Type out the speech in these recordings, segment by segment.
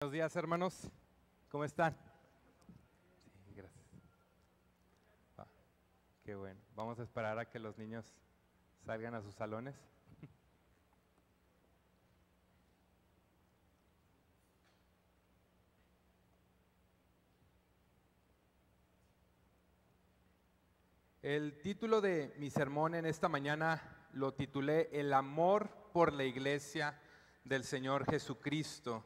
Buenos días, hermanos. ¿Cómo están? Sí, gracias. Qué bueno. Vamos a esperar a que los niños salgan a sus salones. El título de mi sermón en esta mañana lo titulé El amor por la iglesia del Señor Jesucristo.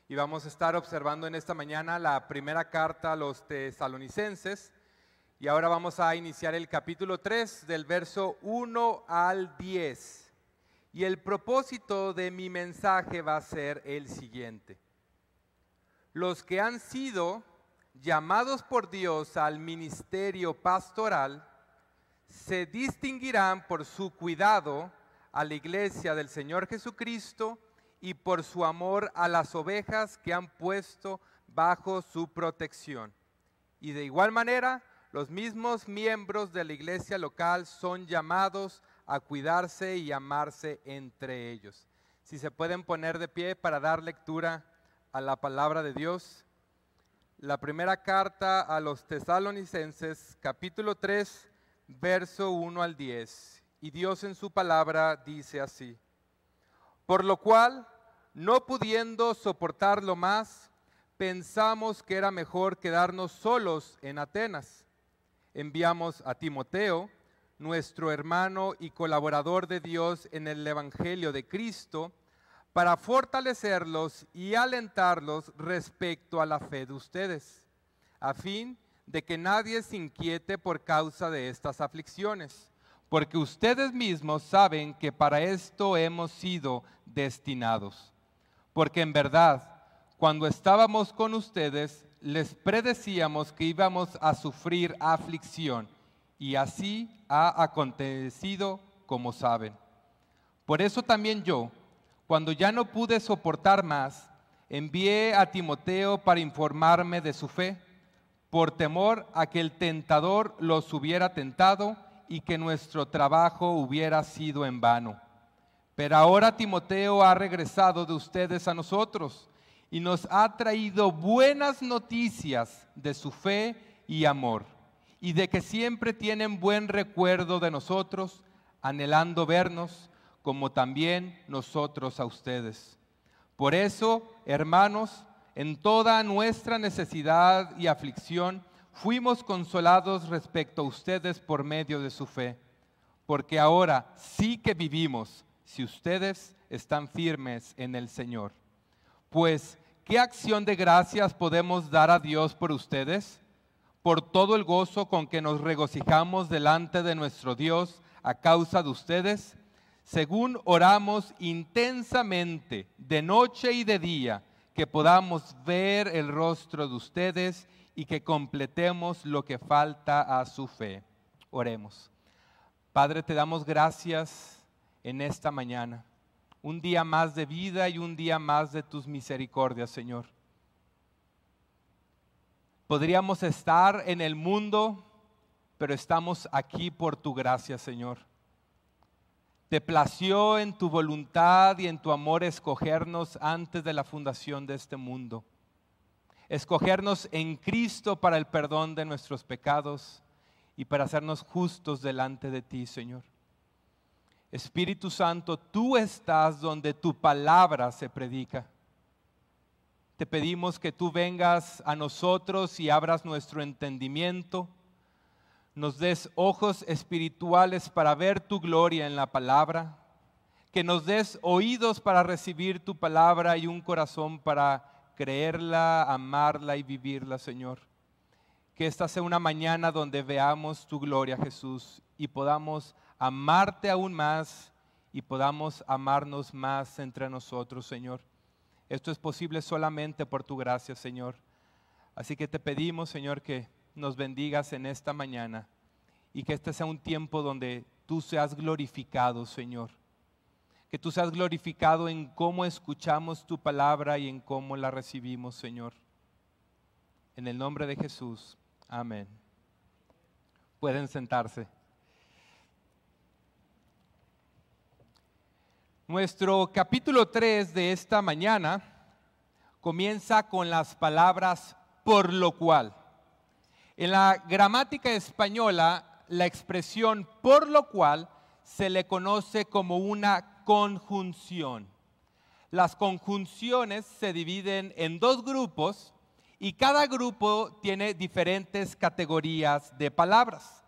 Y vamos a estar observando en esta mañana la primera carta a los tesalonicenses. Y ahora vamos a iniciar el capítulo 3 del verso 1 al 10. Y el propósito de mi mensaje va a ser el siguiente. Los que han sido llamados por Dios al ministerio pastoral se distinguirán por su cuidado a la iglesia del Señor Jesucristo y por su amor a las ovejas que han puesto bajo su protección. Y de igual manera, los mismos miembros de la iglesia local son llamados a cuidarse y amarse entre ellos. Si se pueden poner de pie para dar lectura a la palabra de Dios. La primera carta a los tesalonicenses, capítulo 3, verso 1 al 10. Y Dios en su palabra dice así: por lo cual, no pudiendo soportarlo más, pensamos que era mejor quedarnos solos en Atenas. Enviamos a Timoteo, nuestro hermano y colaborador de Dios en el Evangelio de Cristo, para fortalecerlos y alentarlos respecto a la fe de ustedes, a fin de que nadie se inquiete por causa de estas aflicciones, porque ustedes mismos saben que para esto hemos sido destinados. Porque en verdad, cuando estábamos con ustedes, les predecíamos que íbamos a sufrir aflicción, y así ha acontecido, como saben. Por eso también yo, cuando ya no pude soportar más, envié a Timoteo para informarme de su fe, por temor a que el tentador los hubiera tentado y que nuestro trabajo hubiera sido en vano. Pero ahora Timoteo ha regresado de ustedes a nosotros y nos ha traído buenas noticias de su fe y amor, y de que siempre tienen buen recuerdo de nosotros, anhelando vernos, como también nosotros a ustedes. Por eso, hermanos, en toda nuestra necesidad y aflicción, fuimos consolados respecto a ustedes por medio de su fe, porque ahora sí que vivimos, si ustedes están firmes en el Señor. Pues, ¿qué acción de gracias podemos dar a Dios por ustedes? Por todo el gozo con que nos regocijamos delante de nuestro Dios a causa de ustedes, según oramos intensamente de noche y de día, que podamos ver el rostro de ustedes y que completemos lo que falta a su fe. Oremos. Padre, te damos gracias en esta mañana, un día más de vida y un día más de tus misericordias, Señor. Podríamos estar en el mundo, pero estamos aquí por tu gracia, Señor. Te plació en tu voluntad y en tu amor escogernos antes de la fundación de este mundo. Escogernos en Cristo para el perdón de nuestros pecados y para hacernos justos delante de ti, Señor. Espíritu Santo, tú estás donde tu palabra se predica. Te pedimos que tú vengas a nosotros y abras nuestro entendimiento, nos des ojos espirituales para ver tu gloria en la palabra, que nos des oídos para recibir tu palabra y un corazón para creerla, amarla y vivirla, Señor. Que esta sea una mañana donde veamos tu gloria, Jesús, y podamos amarte aún más y podamos amarnos más entre nosotros, Señor. Esto es posible solamente por tu gracia, Señor. Así que te pedimos, Señor, que nos bendigas en esta mañana y que este sea un tiempo donde tú seas glorificado, Señor. Que tú seas glorificado en cómo escuchamos tu palabra y en cómo la recibimos, Señor. En el nombre de Jesús, amén. Pueden sentarse. Nuestro capítulo 3 de esta mañana comienza con las palabras por lo cual. En la gramática española, la expresión por lo cual se le conoce como una conjunción. Las conjunciones se dividen en dos grupos y cada grupo tiene diferentes categorías de palabras.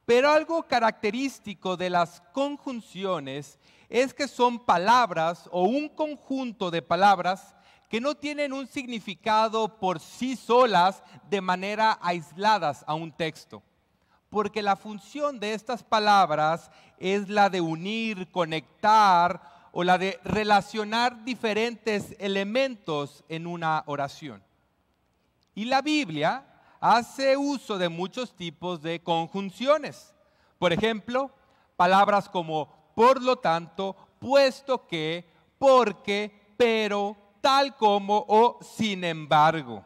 Pero algo característico de las conjunciones es que son palabras o un conjunto de palabras que no tienen un significado por sí solas de manera aisladas a un texto. Porque la función de estas palabras es la de unir, conectar o la de relacionar diferentes elementos en una oración. Y la Biblia hace uso de muchos tipos de conjunciones. Por ejemplo, palabras como por lo tanto, puesto que, porque, pero, tal como o sin embargo.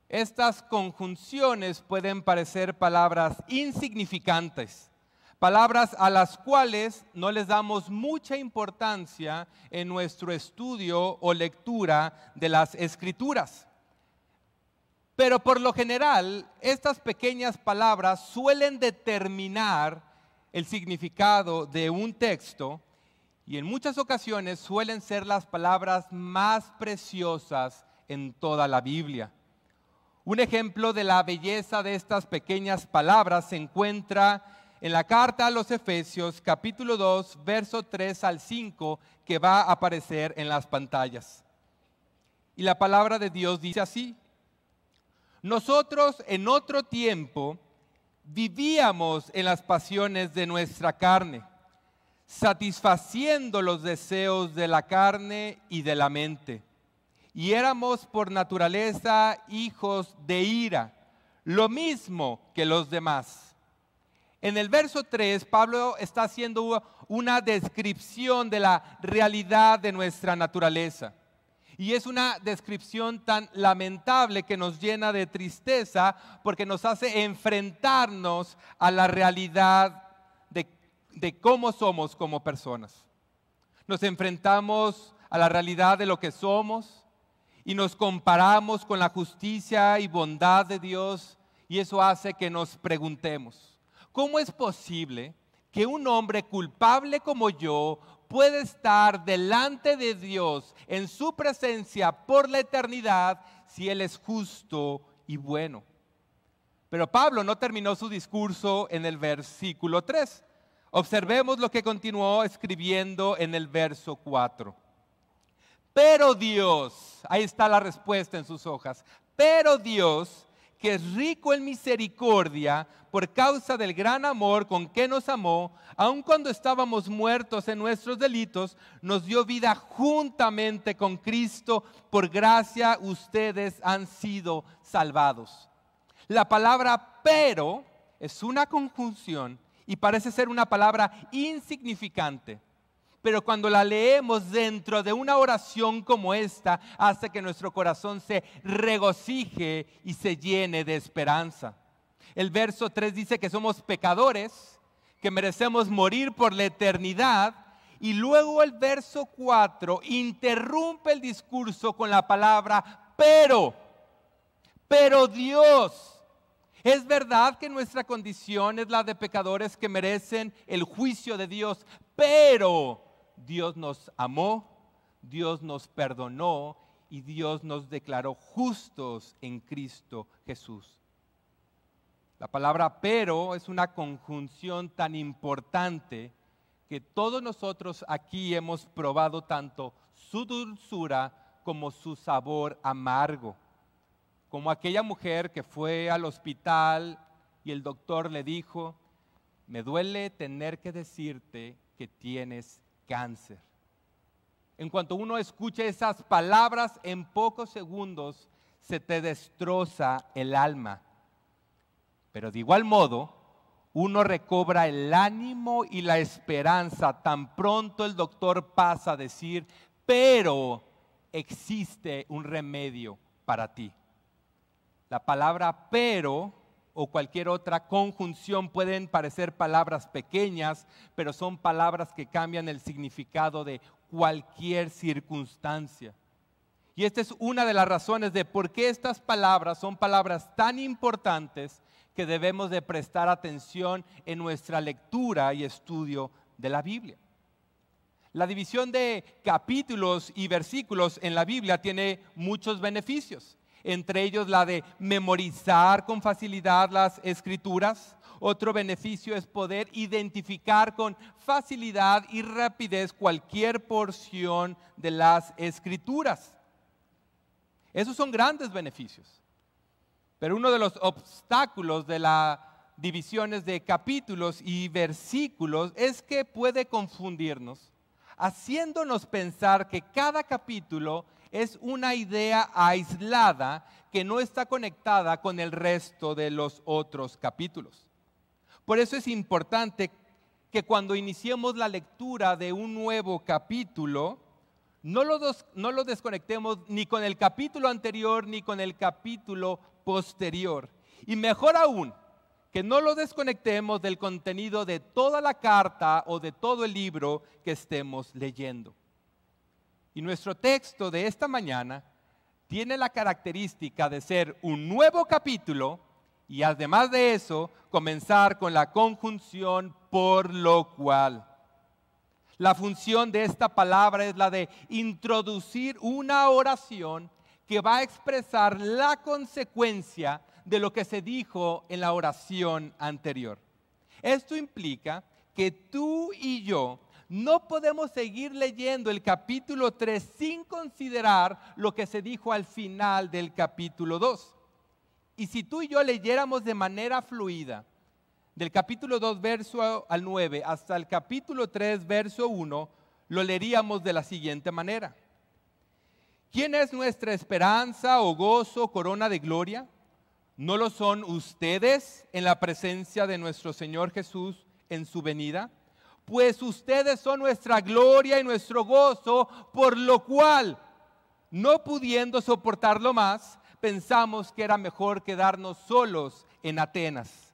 Estas conjunciones pueden parecer palabras insignificantes, palabras a las cuales no les damos mucha importancia en nuestro estudio o lectura de las Escrituras. Pero por lo general, estas pequeñas palabras suelen determinar el significado de un texto y en muchas ocasiones suelen ser las palabras más preciosas en toda la Biblia. Un ejemplo de la belleza de estas pequeñas palabras se encuentra en la carta a los Efesios, capítulo 2, verso 3 al 5, que va a aparecer en las pantallas. Y la palabra de Dios dice así: nosotros en otro tiempo vivíamos en las pasiones de nuestra carne, satisfaciendo los deseos de la carne y de la mente. Y éramos por naturaleza hijos de ira, lo mismo que los demás. En el verso 3, Pablo está haciendo una descripción de la realidad de nuestra naturaleza. Y es una descripción tan lamentable que nos llena de tristeza porque nos hace enfrentarnos a la realidad de cómo somos como personas. Nos enfrentamos a la realidad de lo que somos y nos comparamos con la justicia y bondad de Dios, y eso hace que nos preguntemos: ¿cómo es posible que un hombre culpable como yo puede estar delante de Dios en su presencia por la eternidad si Él es justo y bueno? Pero Pablo no terminó su discurso en el versículo 3. Observemos lo que continuó escribiendo en el verso 4. Pero Dios, ahí está la respuesta en sus hojas, pero Dios, que es rico en misericordia, por causa del gran amor con que nos amó, aun cuando estábamos muertos en nuestros delitos, nos dio vida juntamente con Cristo. Por gracia ustedes han sido salvados. La palabra pero es una conjunción y parece ser una palabra insignificante. Pero cuando la leemos dentro de una oración como esta, hace que nuestro corazón se regocije y se llene de esperanza. El verso 3 dice que somos pecadores, que merecemos morir por la eternidad. Y luego el verso 4 interrumpe el discurso con la palabra pero Dios. Es verdad que nuestra condición es la de pecadores que merecen el juicio de Dios, pero Dios nos amó, Dios nos perdonó y Dios nos declaró justos en Cristo Jesús. La palabra pero es una conjunción tan importante que todos nosotros aquí hemos probado tanto su dulzura como su sabor amargo. Como aquella mujer que fue al hospital y el doctor le dijo: me duele tener que decirte que tienes cáncer. En cuanto uno escucha esas palabras, en pocos segundos se te destroza el alma. Pero de igual modo, uno recobra el ánimo y la esperanza tan pronto el doctor pasa a decir: pero existe un remedio para ti. La palabra pero o cualquier otra conjunción pueden parecer palabras pequeñas, pero son palabras que cambian el significado de cualquier circunstancia. Y esta es una de las razones de por qué estas palabras son palabras tan importantes que debemos de prestar atención en nuestra lectura y estudio de la Biblia. La división de capítulos y versículos en la Biblia tiene muchos beneficios, entre ellos la de memorizar con facilidad las escrituras. Otro beneficio es poder identificar con facilidad y rapidez cualquier porción de las escrituras. Esos son grandes beneficios. Pero uno de los obstáculos de las divisiones de capítulos y versículos es que puede confundirnos, haciéndonos pensar que cada capítulo es una idea aislada que no está conectada con el resto de los otros capítulos. Por eso es importante que cuando iniciemos la lectura de un nuevo capítulo, no lo desconectemos ni con el capítulo anterior ni con el capítulo posterior. Y mejor aún, que no lo desconectemos del contenido de toda la carta o de todo el libro que estemos leyendo. Y nuestro texto de esta mañana tiene la característica de ser un nuevo capítulo y además de eso, comenzar con la conjunción por lo cual. La función de esta palabra es la de introducir una oración que va a expresar la consecuencia de lo que se dijo en la oración anterior. Esto implica que tú y yo no podemos seguir leyendo el capítulo 3 sin considerar lo que se dijo al final del capítulo 2. Y si tú y yo leyéramos de manera fluida, del capítulo 2, verso al 9, hasta el capítulo 3, verso 1, lo leeríamos de la siguiente manera. ¿Quién es nuestra esperanza o gozo, corona de gloria? ¿No lo son ustedes en la presencia de nuestro Señor Jesús en su venida? Pues ustedes son nuestra gloria y nuestro gozo, por lo cual, no pudiendo soportarlo más, pensamos que era mejor quedarnos solos en Atenas.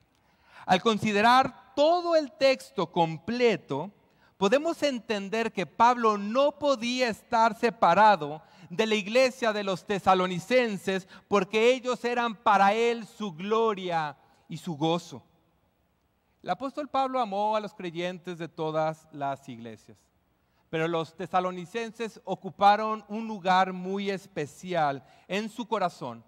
Al considerar todo el texto completo, podemos entender que Pablo no podía estar separado de la iglesia de los tesalonicenses porque ellos eran para él su gloria y su gozo. El apóstol Pablo amó a los creyentes de todas las iglesias, pero los tesalonicenses ocuparon un lugar muy especial en su corazón,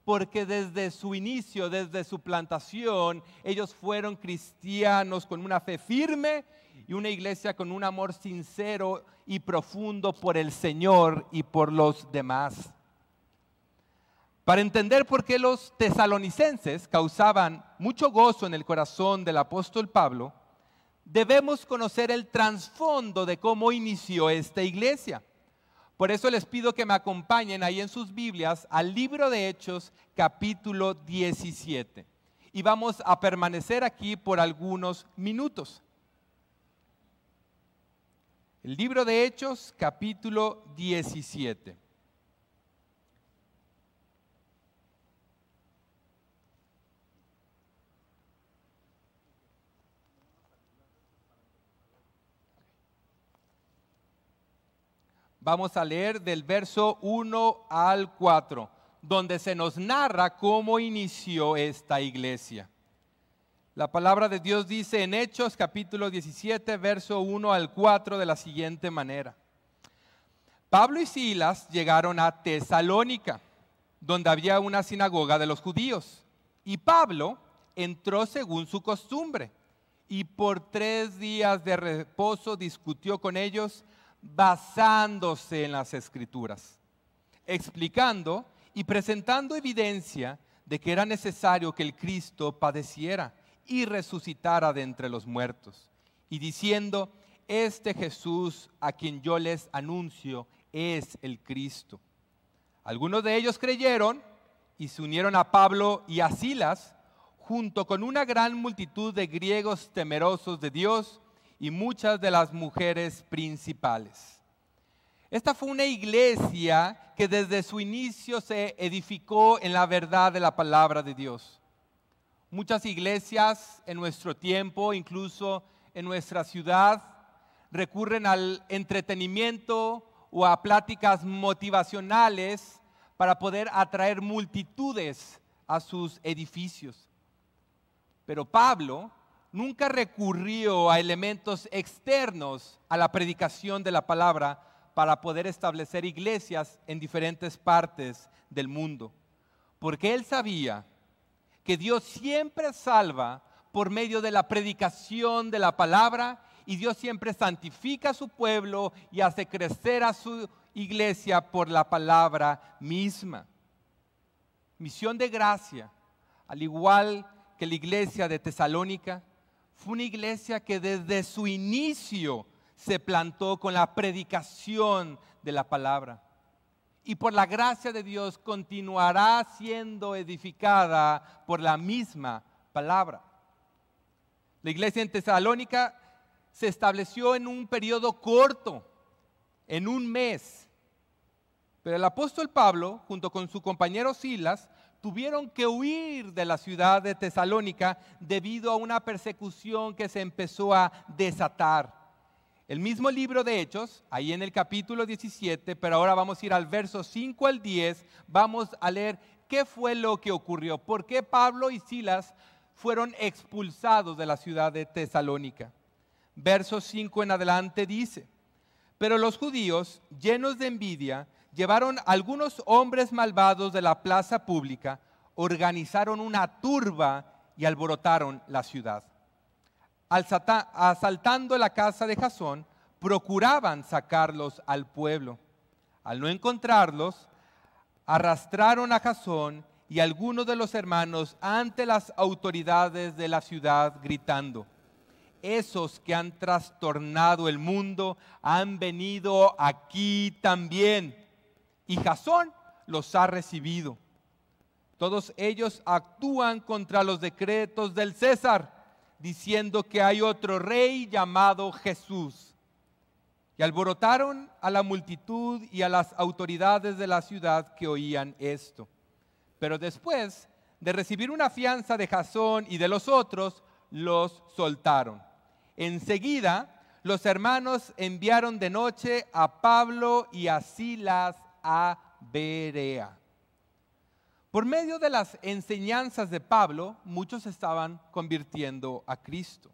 porque desde su inicio, desde su plantación, ellos fueron cristianos con una fe firme y una iglesia con un amor sincero y profundo por el Señor y por los demás. Para entender por qué los tesalonicenses causaban mucho gozo en el corazón del apóstol Pablo, debemos conocer el trasfondo de cómo inició esta iglesia. Por eso les pido que me acompañen ahí en sus Biblias al libro de Hechos, capítulo 17. Y vamos a permanecer aquí por algunos minutos. El libro de Hechos, capítulo 17. Vamos a leer del verso 1 al 4, donde se nos narra cómo inició esta iglesia. La palabra de Dios dice en Hechos capítulo 17, verso 1 al 4 de la siguiente manera. Pablo y Silas llegaron a Tesalónica, donde había una sinagoga de los judíos. Y Pablo entró según su costumbre y por 3 días de reposo discutió con ellos basándose en las Escrituras, explicando y presentando evidencia de que era necesario que el Cristo padeciera y resucitara de entre los muertos, y diciendo, este Jesús a quien yo les anuncio es el Cristo. Algunos de ellos creyeron y se unieron a Pablo y a Silas, junto con una gran multitud de griegos temerosos de Dios y muchas de las mujeres principales. Esta fue una iglesia que desde su inicio se edificó en la verdad de la palabra de Dios. Muchas iglesias en nuestro tiempo, incluso en nuestra ciudad, recurren al entretenimiento o a pláticas motivacionales para poder atraer multitudes a sus edificios. Pero Pablo nunca recurrió a elementos externos a la predicación de la palabra para poder establecer iglesias en diferentes partes del mundo, porque él sabía que Dios siempre salva por medio de la predicación de la palabra, y Dios siempre santifica a su pueblo y hace crecer a su iglesia por la palabra misma. Misión de Gracia, al igual que la iglesia de Tesalónica, fue una iglesia que desde su inicio se plantó con la predicación de la palabra. Y por la gracia de Dios continuará siendo edificada por la misma palabra. La iglesia en Tesalónica se estableció en un periodo corto, en un mes. Pero el apóstol Pablo, junto con su compañero Silas, tuvieron que huir de la ciudad de Tesalónica debido a una persecución que se empezó a desatar. El mismo libro de Hechos, ahí en el capítulo 17, pero ahora vamos a ir al verso 5 al 10, vamos a leer qué fue lo que ocurrió, por qué Pablo y Silas fueron expulsados de la ciudad de Tesalónica. Verso 5 en adelante dice: pero los judíos, llenos de envidia, llevaron algunos hombres malvados de la plaza pública, organizaron una turba y alborotaron la ciudad. Asaltando la casa de Jasón, procuraban sacarlos al pueblo. Al no encontrarlos, arrastraron a Jasón y algunos de los hermanos ante las autoridades de la ciudad, gritando: esos que han trastornado el mundo han venido aquí también, y Jasón los ha recibido. Todos ellos actúan contra los decretos del César, diciendo que hay otro rey llamado Jesús. Y alborotaron a la multitud y a las autoridades de la ciudad que oían esto. Pero después de recibir una fianza de Jasón y de los otros, los soltaron. Enseguida, los hermanos enviaron de noche a Pablo y a Silas a Berea. Por medio de las enseñanzas de Pablo, muchos estaban convirtiendo a Cristo.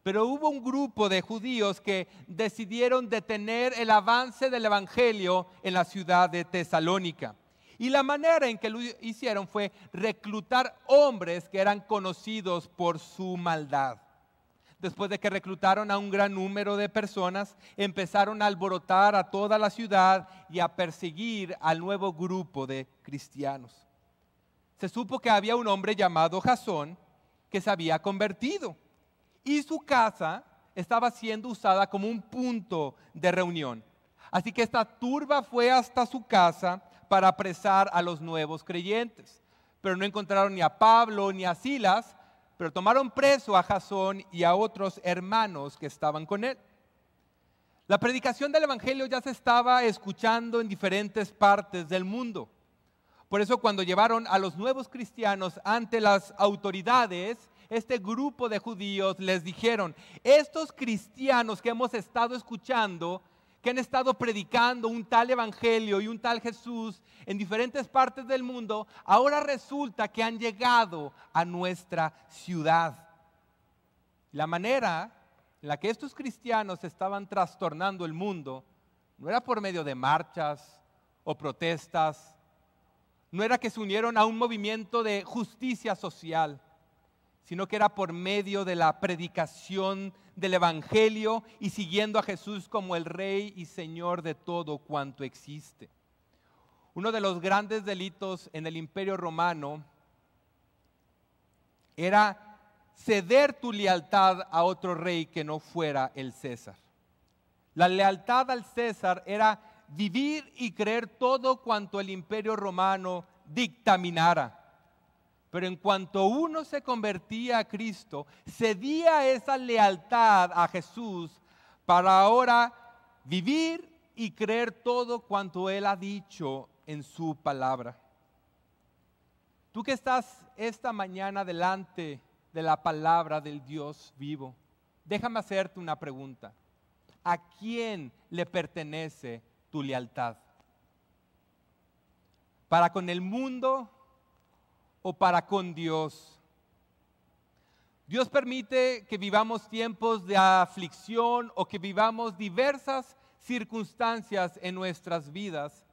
Pero hubo un grupo de judíos que decidieron detener el avance del evangelio en la ciudad de Tesalónica. Y la manera en que lo hicieron fue reclutar hombres que eran conocidos por su maldad. Después de que reclutaron a un gran número de personas, empezaron a alborotar a toda la ciudad y a perseguir al nuevo grupo de cristianos. Se supo que había un hombre llamado Jasón que se había convertido, y su casa estaba siendo usada como un punto de reunión. Así que esta turba fue hasta su casa para apresar a los nuevos creyentes. Pero no encontraron ni a Pablo ni a Silas, pero tomaron preso a Jasón y a otros hermanos que estaban con él. La predicación del evangelio ya se estaba escuchando en diferentes partes del mundo. Por eso, cuando llevaron a los nuevos cristianos ante las autoridades, este grupo de judíos les dijeron: estos cristianos que hemos estado escuchando, que han estado predicando un tal evangelio y un tal Jesús en diferentes partes del mundo, ahora resulta que han llegado a nuestra ciudad. La manera en la que estos cristianos estaban trastornando el mundo no era por medio de marchas o protestas, no era que se unieron a un movimiento de justicia social, sino que era por medio de la predicación del evangelio y siguiendo a Jesús como el Rey y Señor de todo cuanto existe. Uno de los grandes delitos en el Imperio Romano era ceder tu lealtad a otro rey que no fuera el César. La lealtad al César era vivir y creer todo cuanto el Imperio Romano dictaminara. Pero en cuanto uno se convertía a Cristo, cedía esa lealtad a Jesús para ahora vivir y creer todo cuanto Él ha dicho en su palabra. Tú que estás esta mañana delante de la palabra del Dios vivo, déjame hacerte una pregunta. ¿A quién le pertenece tu lealtad? ¿Para con el mundo o para con Dios? Dios permite que vivamos tiempos de aflicción o que vivamos diversas circunstancias en nuestras vidas,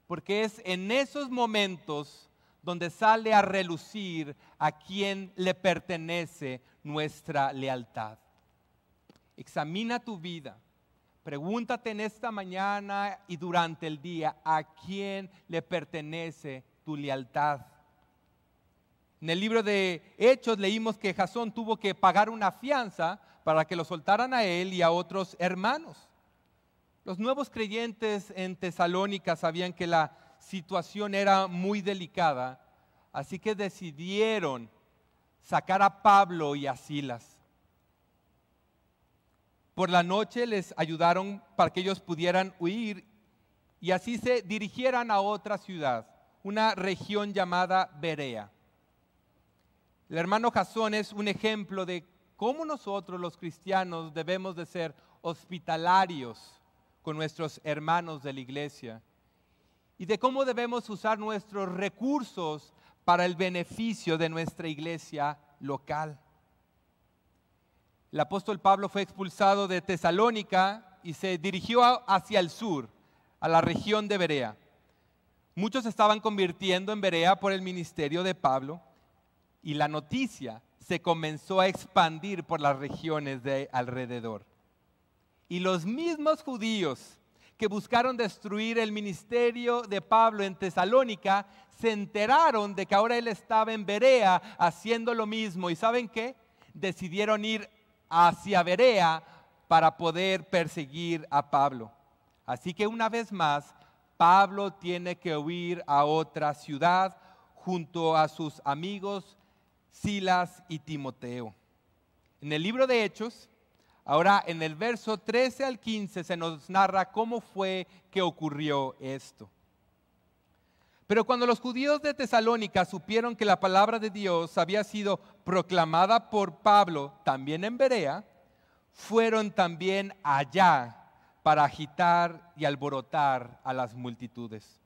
porque es en esos momentos donde sale a relucir a quien le pertenece nuestra lealtad. Examina tu vida. Pregúntate en esta mañana y durante el día, ¿a quién le pertenece tu lealtad? En el libro de Hechos leímos que Jasón tuvo que pagar una fianza para que lo soltaran a él y a otros hermanos. Los nuevos creyentes en Tesalónica sabían que la situación era muy delicada, así que decidieron sacar a Pablo y a Silas. Por la noche les ayudaron para que ellos pudieran huir y así se dirigieran a otra ciudad, una región llamada Berea. El hermano Jasón es un ejemplo de cómo nosotros los cristianos debemos de ser hospitalarios con nuestros hermanos de la iglesia y de cómo debemos usar nuestros recursos para el beneficio de nuestra iglesia local. El apóstol Pablo fue expulsado de Tesalónica y se dirigió hacia el sur, a la región de Berea. Muchos se estaban convirtiendo en Berea por el ministerio de Pablo y la noticia se comenzó a expandir por las regiones de alrededor. Y los mismos judíos que buscaron destruir el ministerio de Pablo en Tesalónica se enteraron de que ahora él estaba en Berea haciendo lo mismo. ¿Y saben qué? Decidieron ir hacia Berea para poder perseguir a Pablo. Así que una vez más, Pablo tiene que huir a otra ciudad junto a sus amigos Silas y Timoteo. En el libro de Hechos, ahora en el verso 13 al 15 se nos narra cómo fue que ocurrió esto. Pero cuando los judíos de Tesalónica supieron que la palabra de Dios había sido proclamada por Pablo también en Berea, fueron también allá para agitar y alborotar a las multitudes.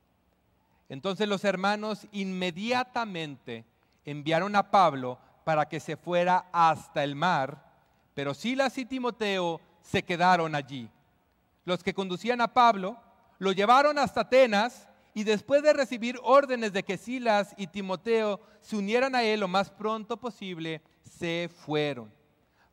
Entonces los hermanos inmediatamente enviaron a Pablo para que se fuera hasta el mar, pero Silas y Timoteo se quedaron allí. Los que conducían a Pablo lo llevaron hasta Atenas y después de recibir órdenes de que Silas y Timoteo se unieran a él lo más pronto posible, se fueron.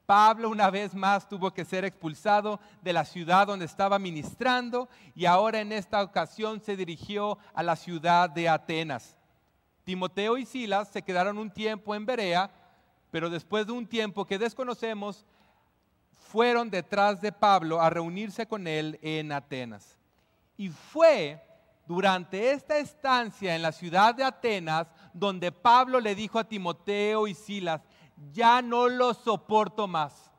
Pablo una vez más tuvo que ser expulsado de la ciudad donde estaba ministrando y ahora en esta ocasión se dirigió a la ciudad de Atenas. Timoteo y Silas se quedaron un tiempo en Berea, pero después de un tiempo que desconocemos, fueron detrás de Pablo a reunirse con él en Atenas. Y fue durante esta estancia en la ciudad de Atenas donde Pablo le dijo a Timoteo y Silas: ya no lo soporto más.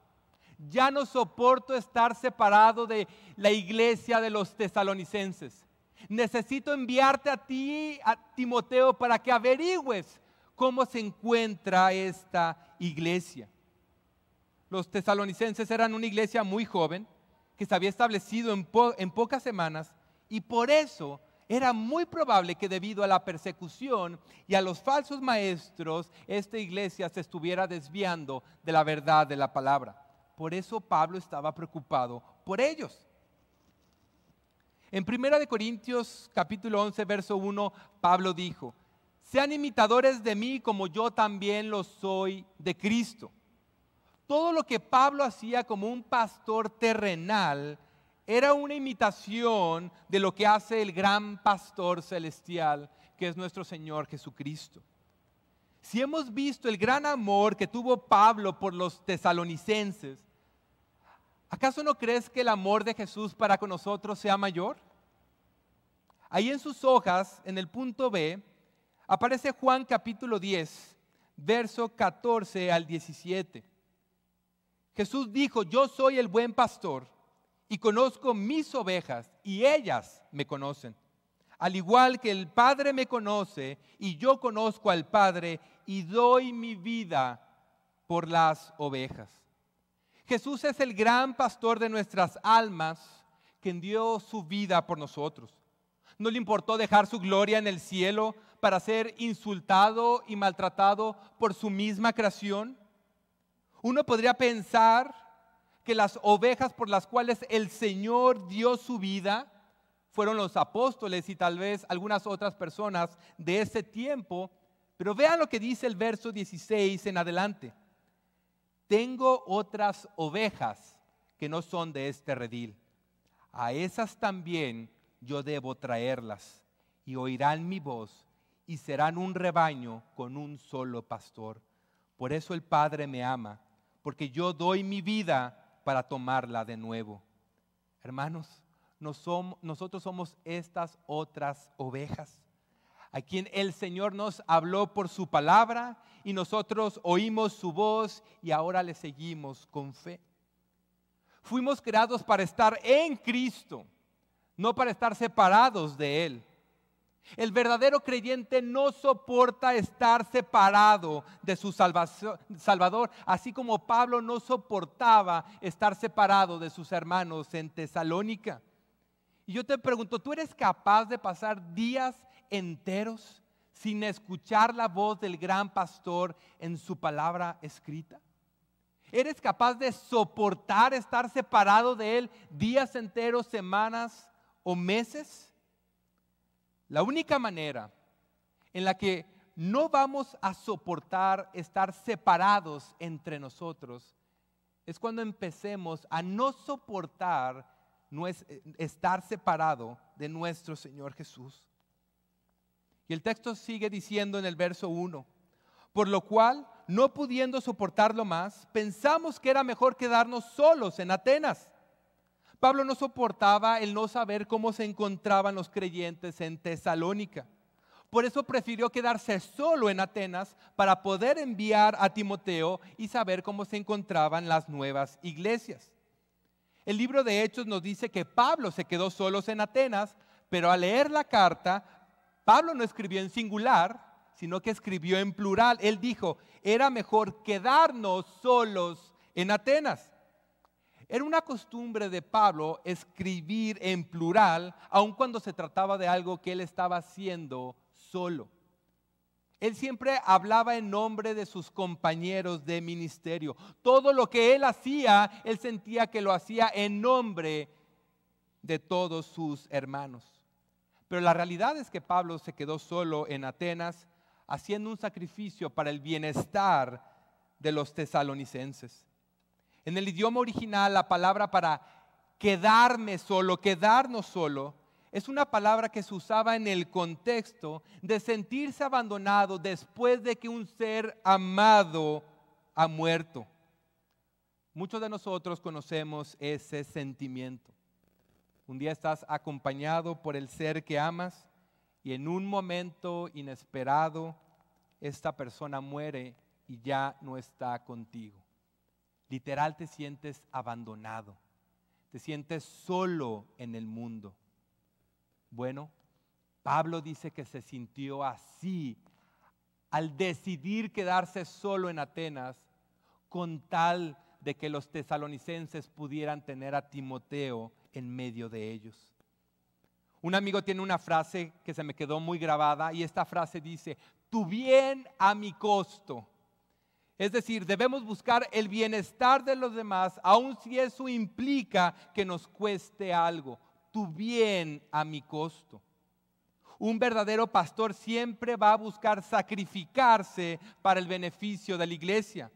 Ya no soporto estar separado de la iglesia de los tesalonicenses. Necesito enviarte a ti, a Timoteo, para que averigües cómo se encuentra esta iglesia. Los tesalonicenses eran una iglesia muy joven que se había establecido en pocas semanas y por eso era muy probable que debido a la persecución y a los falsos maestros, esta iglesia se estuviera desviando de la verdad de la palabra. Por eso Pablo estaba preocupado por ellos. En 1 Corintios capítulo 11, verso 1, Pablo dijo: sean imitadores de mí como yo también lo soy de Cristo. Todo lo que Pablo hacía como un pastor terrenal era una imitación de lo que hace el gran pastor celestial, que es nuestro Señor Jesucristo. Si hemos visto el gran amor que tuvo Pablo por los tesalonicenses, ¿acaso no crees que el amor de Jesús para con nosotros sea mayor? Ahí en sus hojas, en el punto B, aparece Juan capítulo 10, verso 14 al 17. Jesús dijo: yo soy el buen pastor y conozco mis ovejas y ellas me conocen. Al igual que el Padre me conoce y yo conozco al Padre y doy mi vida por las ovejas. Jesús es el gran pastor de nuestras almas quien dio su vida por nosotros. No le importó dejar su gloria en el cielo para ser insultado y maltratado por su misma creación. Uno podría pensar que las ovejas por las cuales el Señor dio su vida fueron los apóstoles y tal vez algunas otras personas de ese tiempo, pero vean lo que dice el verso 16 en adelante. Tengo otras ovejas que no son de este redil. A esas también yo debo traerlas, y oirán mi voz, y serán un rebaño con un solo pastor. Por eso el Padre me ama, porque yo doy mi vida para tomarla de nuevo. Hermanos, nosotros somos estas otras ovejas, a quien el Señor nos habló por su palabra, y nosotros oímos su voz, y ahora le seguimos con fe. Fuimos creados para estar en Cristo, no para estar separados de Él. El verdadero creyente no soporta estar separado de su Salvador, así como Pablo no soportaba estar separado de sus hermanos en Tesalónica. Y yo te pregunto, ¿tú eres capaz de pasar días enteros sin escuchar la voz del gran pastor en su palabra escrita? ¿Eres capaz de soportar estar separado de Él días enteros, semanas o meses? La única manera en la que no vamos a soportar estar separados entre nosotros es cuando empecemos a no soportar estar separado de nuestro Señor Jesús. Y el texto sigue diciendo en el verso 1, por lo cual, no pudiendo soportarlo más, pensamos que era mejor quedarnos solos en Atenas. Pablo no soportaba el no saber cómo se encontraban los creyentes en Tesalónica. Por eso prefirió quedarse solo en Atenas para poder enviar a Timoteo y saber cómo se encontraban las nuevas iglesias. El libro de Hechos nos dice que Pablo se quedó solo en Atenas, pero al leer la carta, Pablo no escribió en singular, sino que escribió en plural. Él dijo, era mejor quedarnos solos en Atenas. Era una costumbre de Pablo escribir en plural, aun cuando se trataba de algo que él estaba haciendo solo. Él siempre hablaba en nombre de sus compañeros de ministerio. Todo lo que él hacía, él sentía que lo hacía en nombre de todos sus hermanos. Pero la realidad es que Pablo se quedó solo en Atenas, haciendo un sacrificio para el bienestar de los tesalonicenses. En el idioma original, la palabra para quedarme solo, quedarnos solo, es una palabra que se usaba en el contexto de sentirse abandonado después de que un ser amado ha muerto. Muchos de nosotros conocemos ese sentimiento. Un día estás acompañado por el ser que amas y en un momento inesperado esta persona muere y ya no está contigo. Literal te sientes abandonado, te sientes solo en el mundo. Bueno, Pablo dice que se sintió así al decidir quedarse solo en Atenas con tal de que los tesalonicenses pudieran tener a Timoteo en medio de ellos. Un amigo tiene una frase que se me quedó muy grabada y esta frase dice, tu bien a mi costo. Es decir, debemos buscar el bienestar de los demás, aun si eso implica que nos cueste algo. Tu bien a mi costo. Un verdadero pastor siempre va a buscar sacrificarse para el beneficio de la iglesia.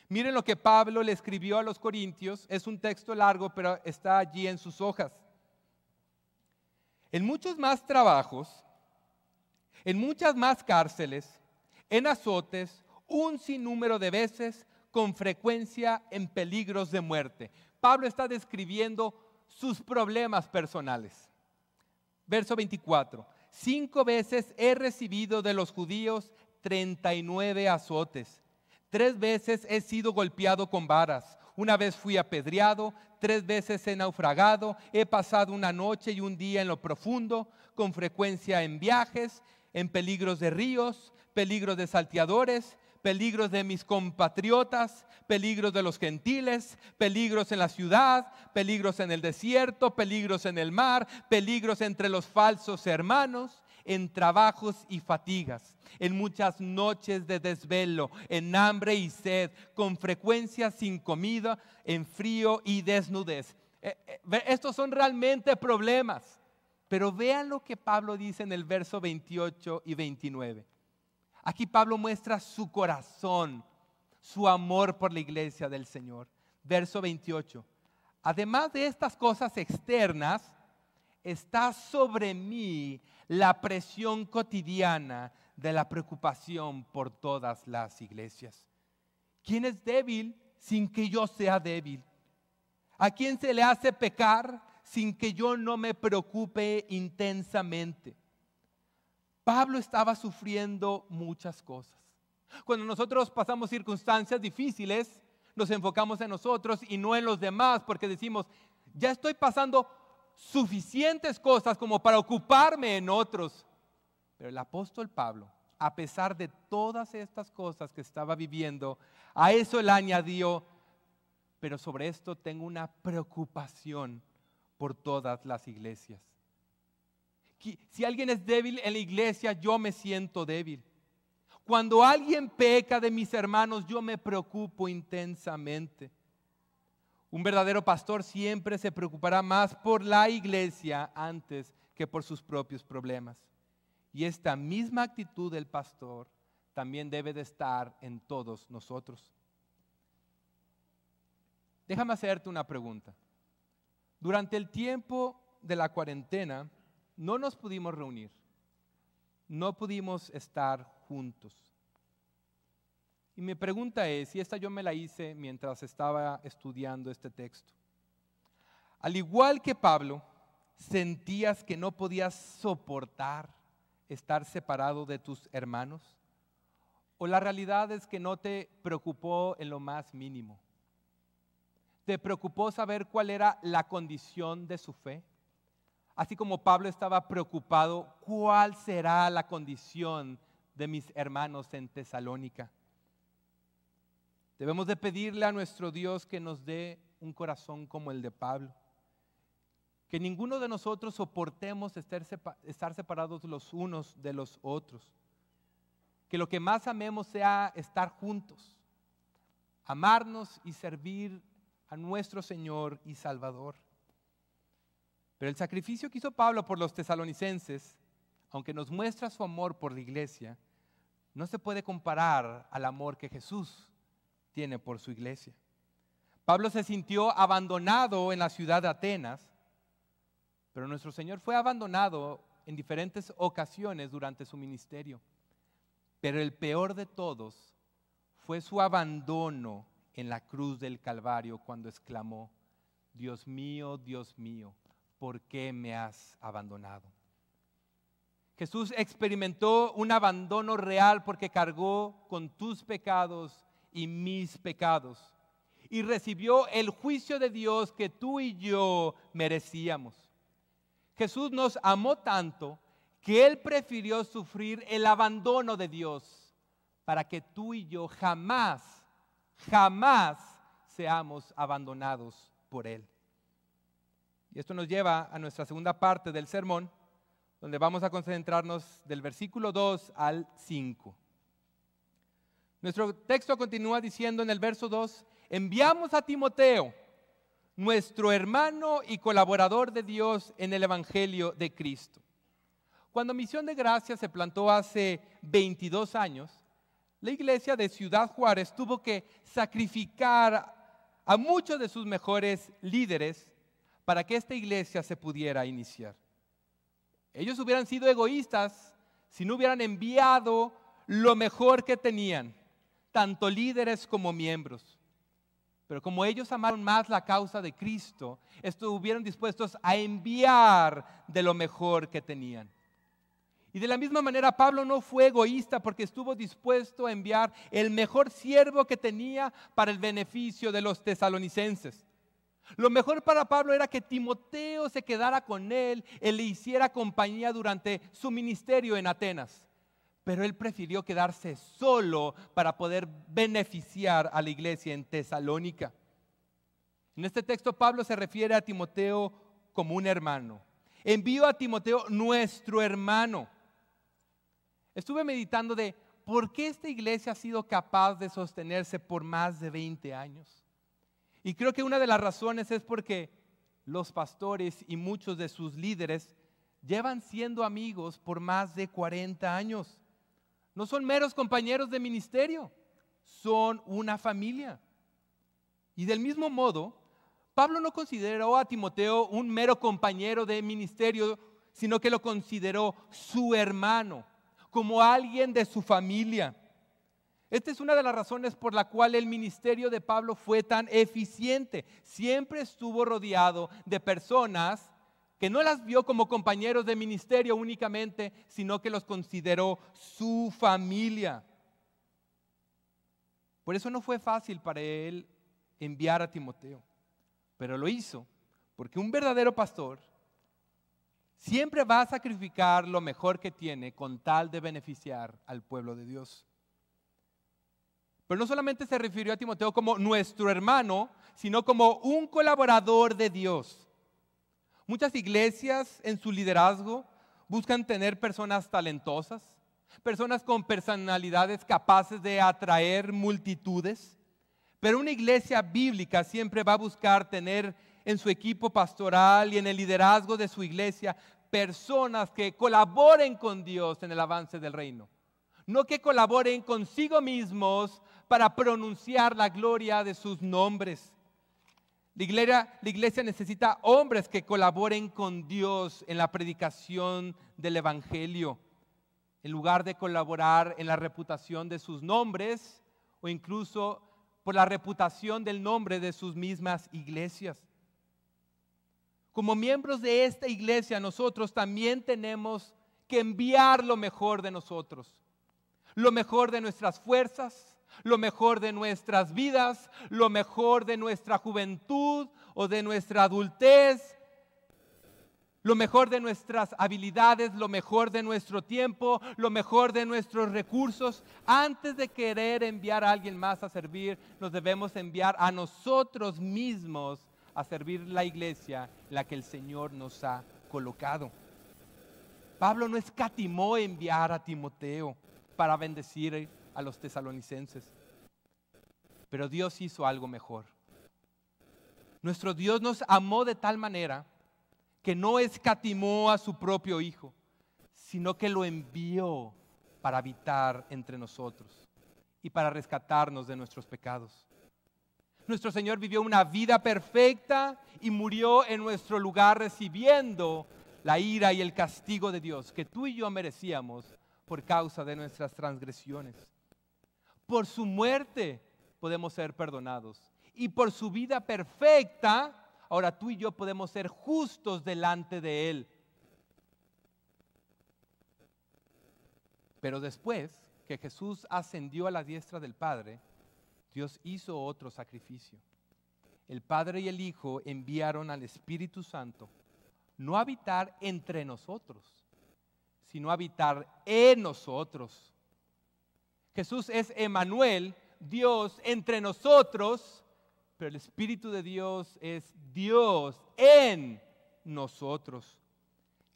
Miren lo que Pablo le escribió a los Corintios. Es un texto largo, pero está allí en sus hojas. En muchos más trabajos, en muchas más cárceles, en azotes, un sinnúmero de veces, con frecuencia en peligros de muerte. Pablo está describiendo sus problemas personales. Verso 24. 5 veces he recibido de los judíos 39 azotes. 3 veces he sido golpeado con varas. 1 vez fui apedreado. 3 veces he naufragado. He pasado una noche y un día en lo profundo, con frecuencia en viajes, en peligros de ríos, peligros de salteadores, peligros de mis compatriotas, peligros de los gentiles, peligros en la ciudad, peligros en el desierto, peligros en el mar, peligros entre los falsos hermanos, en trabajos y fatigas, en muchas noches de desvelo, en hambre y sed, con frecuencia sin comida, en frío y desnudez. Estos son realmente problemas. Pero vean lo que Pablo dice en el verso 28 y 29. Aquí Pablo muestra su corazón, su amor por la iglesia del Señor. Verso 28. Además de estas cosas externas, está sobre mí la presión cotidiana de la preocupación por todas las iglesias. ¿Quién es débil sin que yo sea débil? ¿A quién se le hace pecar sin que yo no me preocupe intensamente? Pablo estaba sufriendo muchas cosas. Cuando nosotros pasamos circunstancias difíciles, nos enfocamos en nosotros y no en los demás, porque decimos, ya estoy pasando suficientes cosas como para ocuparme en otros. Pero el apóstol Pablo, a pesar de todas estas cosas que estaba viviendo, a eso él añadió, pero sobre esto tengo una preocupación por todas las iglesias. Si alguien es débil en la iglesia, yo me siento débil. Cuando alguien peca de mis hermanos, yo me preocupo intensamente. Un verdadero pastor siempre se preocupará más por la iglesia antes que por sus propios problemas. Y esta misma actitud del pastor también debe de estar en todos nosotros. Déjame hacerte una pregunta. Durante el tiempo de la cuarentena, no nos pudimos reunir, no pudimos estar juntos. Y mi pregunta es, y esta yo me la hice mientras estaba estudiando este texto. Al igual que Pablo, ¿sentías que no podías soportar estar separado de tus hermanos? ¿O la realidad es que no te preocupó en lo más mínimo? ¿Te preocupó saber cuál era la condición de su fe? Así como Pablo estaba preocupado, ¿cuál será la condición de mis hermanos en Tesalónica? Debemos de pedirle a nuestro Dios que nos dé un corazón como el de Pablo. Que ninguno de nosotros soportemos estar separados los unos de los otros. Que lo que más amemos sea estar juntos, amarnos y servir a nuestro Señor y Salvador. Pero el sacrificio que hizo Pablo por los tesalonicenses, aunque nos muestra su amor por la iglesia, no se puede comparar al amor que Jesús tiene por su iglesia. Pablo se sintió abandonado en la ciudad de Atenas, pero nuestro Señor fue abandonado en diferentes ocasiones durante su ministerio. Pero el peor de todos fue su abandono en la cruz del Calvario cuando exclamó, Dios mío, ¿por qué me has abandonado? Jesús experimentó un abandono real porque cargó con tus pecados y mis pecados y recibió el juicio de Dios que tú y yo merecíamos. Jesús nos amó tanto que Él prefirió sufrir el abandono de Dios para que tú y yo jamás seamos abandonados por Él. Y esto nos lleva a nuestra segunda parte del sermón, donde vamos a concentrarnos del versículo 2 al 5. Nuestro texto continúa diciendo en el verso 2, enviamos a Timoteo, nuestro hermano y colaborador de Dios en el Evangelio de Cristo. Cuando Misión de Gracia se plantó hace 22 años, la iglesia de Ciudad Juárez tuvo que sacrificar a muchos de sus mejores líderes para que esta iglesia se pudiera iniciar. Ellos hubieran sido egoístas si no hubieran enviado lo mejor que tenían, tanto líderes como miembros. Pero como ellos amaron más la causa de Cristo, estuvieron dispuestos a enviar de lo mejor que tenían. Y de la misma manera Pablo no fue egoísta porque estuvo dispuesto a enviar el mejor siervo que tenía para el beneficio de los tesalonicenses. Lo mejor para Pablo era que Timoteo se quedara con él, él le hiciera compañía durante su ministerio en Atenas. pero él prefirió quedarse solo para poder beneficiar a la iglesia en Tesalónica. En este texto Pablo se refiere a Timoteo como un hermano. Envío a Timoteo, nuestro hermano. Estuve meditando de por qué esta iglesia ha sido capaz de sostenerse por más de 20 años. Y creo que una de las razones es porque los pastores y muchos de sus líderes llevan siendo amigos por más de 40 años. No son meros compañeros de ministerio, son una familia. Y del mismo modo, Pablo no consideró a Timoteo un mero compañero de ministerio, sino que lo consideró su hermano, como alguien de su familia. Esta es una de las razones por la cual el ministerio de Pablo fue tan eficiente. Siempre estuvo rodeado de personas que no las vio como compañeros de ministerio únicamente, sino que los consideró su familia. Por eso no fue fácil para él enviar a Timoteo, pero lo hizo porque un verdadero pastor siempre va a sacrificar lo mejor que tiene con tal de beneficiar al pueblo de Dios. Pero no solamente se refirió a Timoteo como nuestro hermano, sino como un colaborador de Dios. Muchas iglesias en su liderazgo buscan tener personas talentosas, personas con personalidades capaces de atraer multitudes, pero una iglesia bíblica siempre va a buscar tener en su equipo pastoral y en el liderazgo de su iglesia personas que colaboren con Dios en el avance del reino. No que colaboren consigo mismos para pronunciar la gloria de sus nombres. La iglesia necesita hombres que colaboren con Dios en la predicación del evangelio, en lugar de colaborar en la reputación de sus nombres o incluso por la reputación del nombre de sus mismas iglesias. Como miembros de esta iglesia, nosotros también tenemos que enviar lo mejor de nosotros, lo mejor de nuestras fuerzas, lo mejor de nuestras vidas, lo mejor de nuestra juventud o de nuestra adultez, lo mejor de nuestras habilidades, lo mejor de nuestro tiempo, lo mejor de nuestros recursos. Antes de querer enviar a alguien más a servir, nos debemos enviar a nosotros mismos a servir la iglesia en la que el Señor nos ha colocado. Pablo no escatimó enviar a Timoteo para bendecir a los tesalonicenses, pero Dios hizo algo mejor. Nuestro Dios nos amó de tal manera que no escatimó a su propio Hijo, sino que lo envió para habitar entre nosotros y para rescatarnos de nuestros pecados. Nuestro Señor vivió una vida perfecta y murió en nuestro lugar recibiendo la ira y el castigo de Dios que tú y yo merecíamos por causa de nuestras transgresiones. Por su muerte podemos ser perdonados y por su vida perfecta, ahora tú y yo podemos ser justos delante de Él. Pero después que Jesús ascendió a la diestra del Padre, Dios hizo otro sacrificio. El Padre y el Hijo enviaron al Espíritu Santo, no a habitar entre nosotros, sino a habitar en nosotros. Jesús es Emmanuel, Dios entre nosotros, pero el Espíritu de Dios es Dios en nosotros.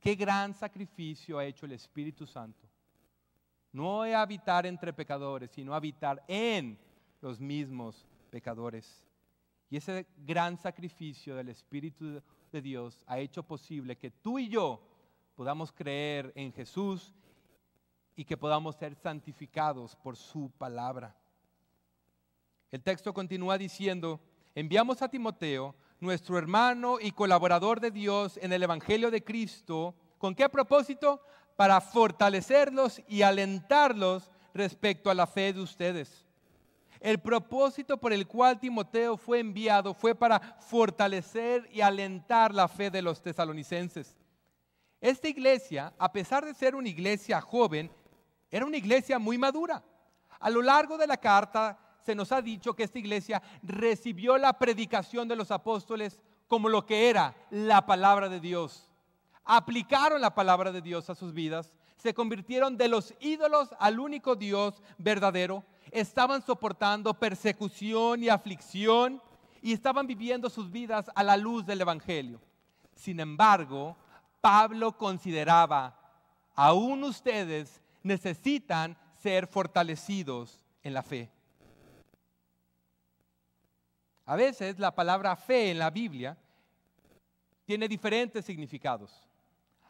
Qué gran sacrificio ha hecho el Espíritu Santo. No a habitar entre pecadores, sino a habitar en los mismos pecadores. Y ese gran sacrificio del Espíritu de Dios ha hecho posible que tú y yo podamos creer en Jesús y que podamos ser santificados por su palabra. El texto continúa diciendo: enviamos a Timoteo, nuestro hermano y colaborador de Dios en el Evangelio de Cristo. ¿Con qué propósito? Para fortalecerlos y alentarlos respecto a la fe de ustedes. El propósito por el cual Timoteo fue enviado fue para fortalecer y alentar la fe de los tesalonicenses. Esta iglesia, a pesar de ser una iglesia joven, era una iglesia muy madura. A lo largo de la carta se nos ha dicho que esta iglesia recibió la predicación de los apóstoles como lo que era la palabra de Dios. Aplicaron la palabra de Dios a sus vidas, se convirtieron de los ídolos al único Dios verdadero, estaban soportando persecución y aflicción y estaban viviendo sus vidas a la luz del Evangelio. Sin embargo, Pablo consideraba, aún ustedes necesitan ser fortalecidos en la fe. A veces la palabra fe en la Biblia tiene diferentes significados.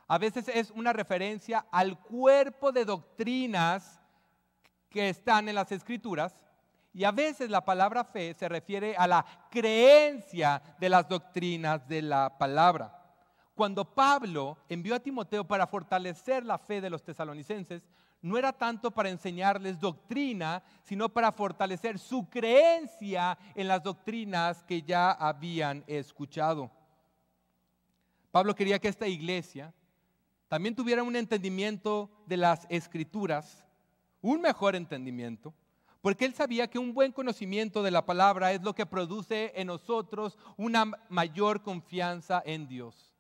A veces es una referencia al cuerpo de doctrinas que están en las Escrituras, y a veces la palabra fe se refiere a la creencia de las doctrinas de la palabra. Cuando Pablo envió a Timoteo para fortalecer la fe de los tesalonicenses, no era tanto para enseñarles doctrina, sino para fortalecer su creencia en las doctrinas que ya habían escuchado. Pablo quería que esta iglesia también tuviera un entendimiento de las Escrituras, un mejor entendimiento, porque él sabía que un buen conocimiento de la palabra es lo que produce en nosotros una mayor confianza en Dios.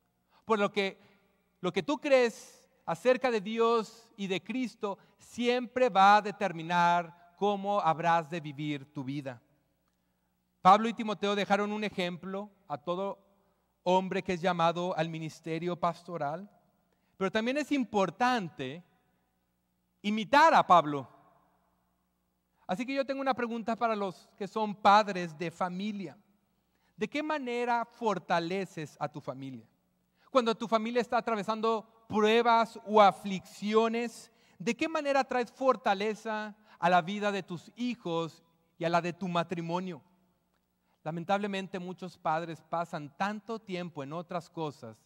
Por lo que tú crees acerca de Dios y de Cristo siempre va a determinar cómo habrás de vivir tu vida. Pablo y Timoteo dejaron un ejemplo a todo hombre que es llamado al ministerio pastoral, pero también es importante imitar a Pablo. Así que yo tengo una pregunta para los que son padres de familia. ¿De qué manera fortaleces a tu familia? Cuando tu familia está atravesando pruebas o aflicciones, ¿de qué manera traes fortaleza a la vida de tus hijos y a la de tu matrimonio? Lamentablemente muchos padres pasan tanto tiempo en otras cosas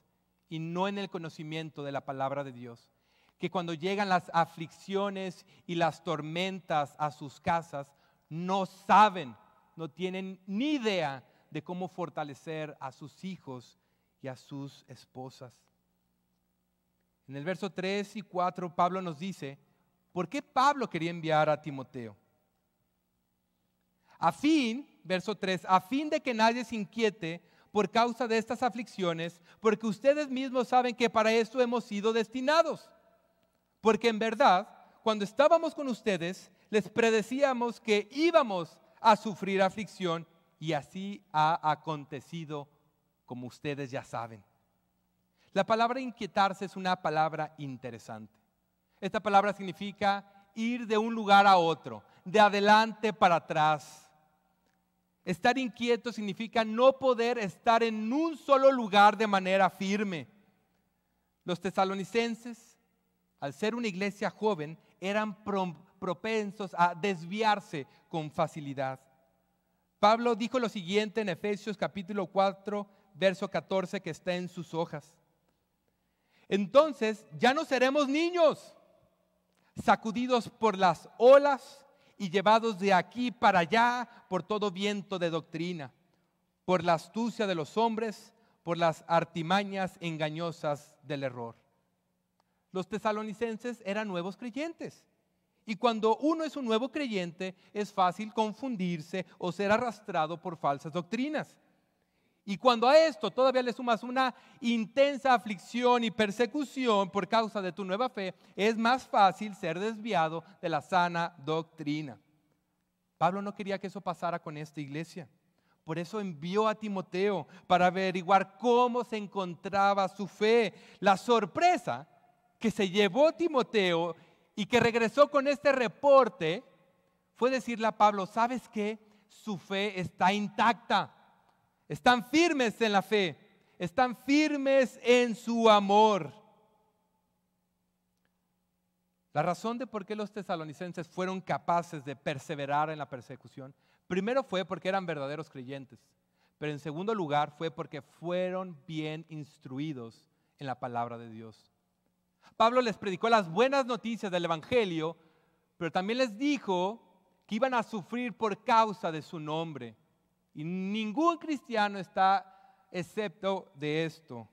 y no en el conocimiento de la palabra de Dios, que cuando llegan las aflicciones y las tormentas a sus casas, no saben, no tienen ni idea de cómo fortalecer a sus hijos y a sus esposas. En el verso 3 y 4 Pablo nos dice, ¿por qué Pablo quería enviar a Timoteo? Verso 3, a fin de que nadie se inquiete por causa de estas aflicciones, porque ustedes mismos saben que para esto hemos sido destinados. Porque en verdad, cuando estábamos con ustedes, les predecíamos que íbamos a sufrir aflicción, y así ha acontecido, como ustedes ya saben. La palabra inquietarse es una palabra interesante. Esta palabra significa ir de un lugar a otro, de adelante para atrás. Estar inquieto significa no poder estar en un solo lugar de manera firme. Los tesalonicenses, al ser una iglesia joven, eran propensos a desviarse con facilidad. Pablo dijo lo siguiente en Efesios capítulo 4, verso 14, que está en sus hojas. Entonces ya no seremos niños, sacudidos por las olas y llevados de aquí para allá por todo viento de doctrina, por la astucia de los hombres, por las artimañas engañosas del error. Los tesalonicenses eran nuevos creyentes. Y cuando uno es un nuevo creyente, es fácil confundirse o ser arrastrado por falsas doctrinas. Y cuando a esto todavía le sumas una intensa aflicción y persecución por causa de tu nueva fe, es más fácil ser desviado de la sana doctrina. Pablo no quería que eso pasara con esta iglesia. Por eso envió a Timoteo para averiguar cómo se encontraba su fe. La sorpresa que se llevó Timoteo y que regresó con este reporte fue decirle a Pablo, ¿sabes qué? Su fe está intacta. Están firmes en la fe, están firmes en su amor. La razón de por qué los tesalonicenses fueron capaces de perseverar en la persecución, primero fue porque eran verdaderos creyentes, pero en segundo lugar fue porque fueron bien instruidos en la palabra de Dios. Pablo les predicó las buenas noticias del Evangelio, pero también les dijo que iban a sufrir por causa de su nombre. Y ningún cristiano está exento de esto.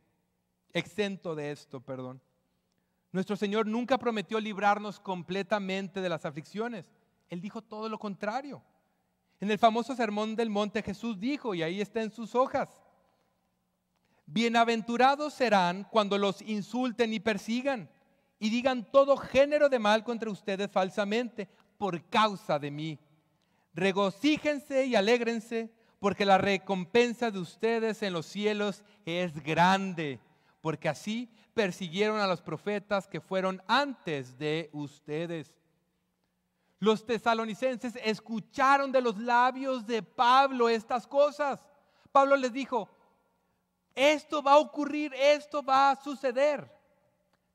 Nuestro Señor nunca prometió librarnos completamente de las aflicciones. Él dijo todo lo contrario. En el famoso Sermón del Monte Jesús dijo, y ahí está en sus hojas, bienaventurados serán cuando los insulten y persigan y digan todo género de mal contra ustedes falsamente por causa de mí. Regocíjense y alégrense, porque la recompensa de ustedes en los cielos es grande, porque así persiguieron a los profetas que fueron antes de ustedes. Los tesalonicenses escucharon de los labios de Pablo estas cosas. Pablo les dijo: esto va a ocurrir, esto va a suceder.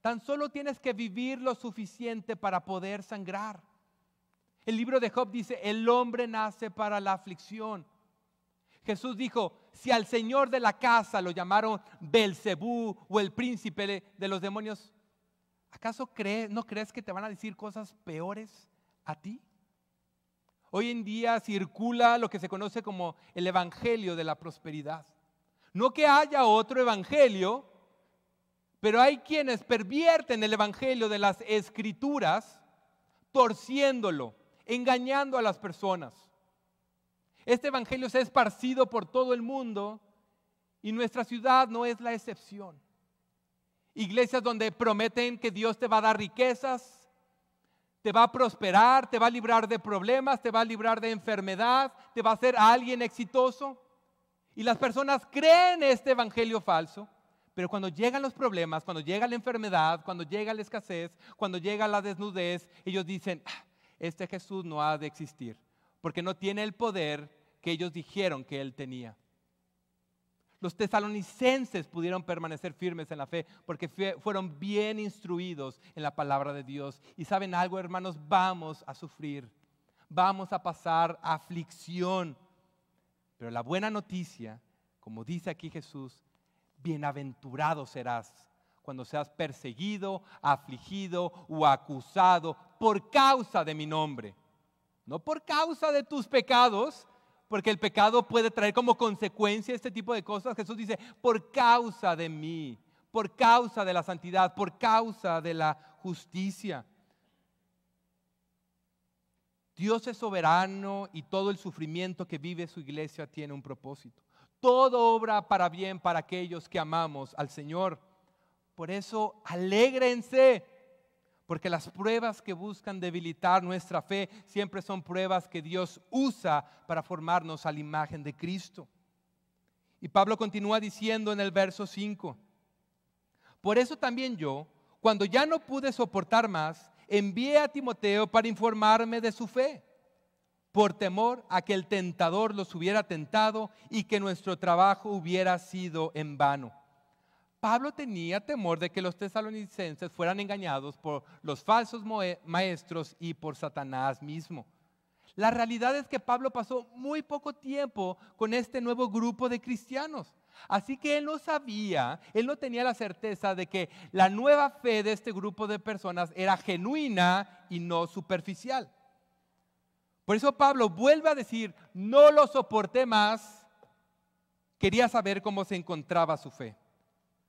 Tan solo tienes que vivir lo suficiente para poder sangrar. El libro de Job dice: el hombre nace para la aflicción. Jesús dijo: si al señor de la casa lo llamaron Belcebú o el príncipe de los demonios, ¿acaso no crees que te van a decir cosas peores a ti? Hoy en día circula lo que se conoce como el evangelio de la prosperidad. No que haya otro evangelio, pero hay quienes pervierten el evangelio de las escrituras, torciéndolo, engañando a las personas. Este evangelio se ha esparcido por todo el mundo y nuestra ciudad no es la excepción. Iglesias donde prometen que Dios te va a dar riquezas, te va a prosperar, te va a librar de problemas, te va a librar de enfermedad, te va a hacer a alguien exitoso. Y las personas creen este evangelio falso, pero cuando llegan los problemas, cuando llega la enfermedad, cuando llega la escasez, cuando llega la desnudez, ellos dicen: este Jesús no ha de existir, porque no tiene el poder que ellos dijeron que Él tenía. Los tesalonicenses pudieron permanecer firmes en la fe porque fueron bien instruidos en la palabra de Dios. Y saben algo, hermanos, vamos a sufrir, vamos a pasar aflicción. Pero la buena noticia, como dice aquí Jesús: bienaventurado serás cuando seas perseguido, afligido o acusado por causa de mi nombre. No por causa de tus pecados, porque el pecado puede traer como consecuencia este tipo de cosas. Jesús dice: por causa de mí, por causa de la santidad, por causa de la justicia. Dios es soberano y todo el sufrimiento que vive su iglesia tiene un propósito. Todo obra para bien para aquellos que amamos al Señor. Por eso, alégrense, porque las pruebas que buscan debilitar nuestra fe siempre son pruebas que Dios usa para formarnos a la imagen de Cristo. Y Pablo continúa diciendo en el verso 5: por eso también yo, cuando ya no pude soportar más, envié a Timoteo para informarme de su fe, por temor a que el tentador los hubiera tentado y que nuestro trabajo hubiera sido en vano. Pablo tenía temor de que los tesalonicenses fueran engañados por los falsos maestros y por Satanás mismo. La realidad es que Pablo pasó muy poco tiempo con este nuevo grupo de cristianos. Así que él no sabía, él no tenía la certeza de que la nueva fe de este grupo de personas era genuina y no superficial. Por eso Pablo vuelve a decir: no lo soporté más, quería saber cómo se encontraba su fe.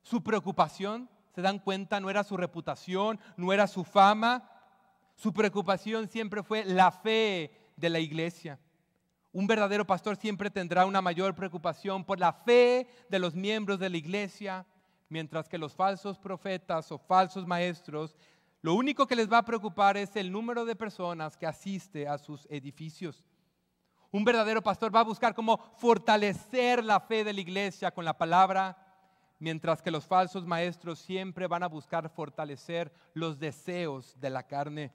Su preocupación, ¿se dan cuenta? No era su reputación, no era su fama. Su preocupación siempre fue la fe de la iglesia. Un verdadero pastor siempre tendrá una mayor preocupación por la fe de los miembros de la iglesia, mientras que los falsos profetas o falsos maestros, lo único que les va a preocupar es el número de personas que asiste a sus edificios. Un verdadero pastor va a buscar cómo fortalecer la fe de la iglesia con la palabra, mientras que los falsos maestros siempre van a buscar fortalecer los deseos de la carne.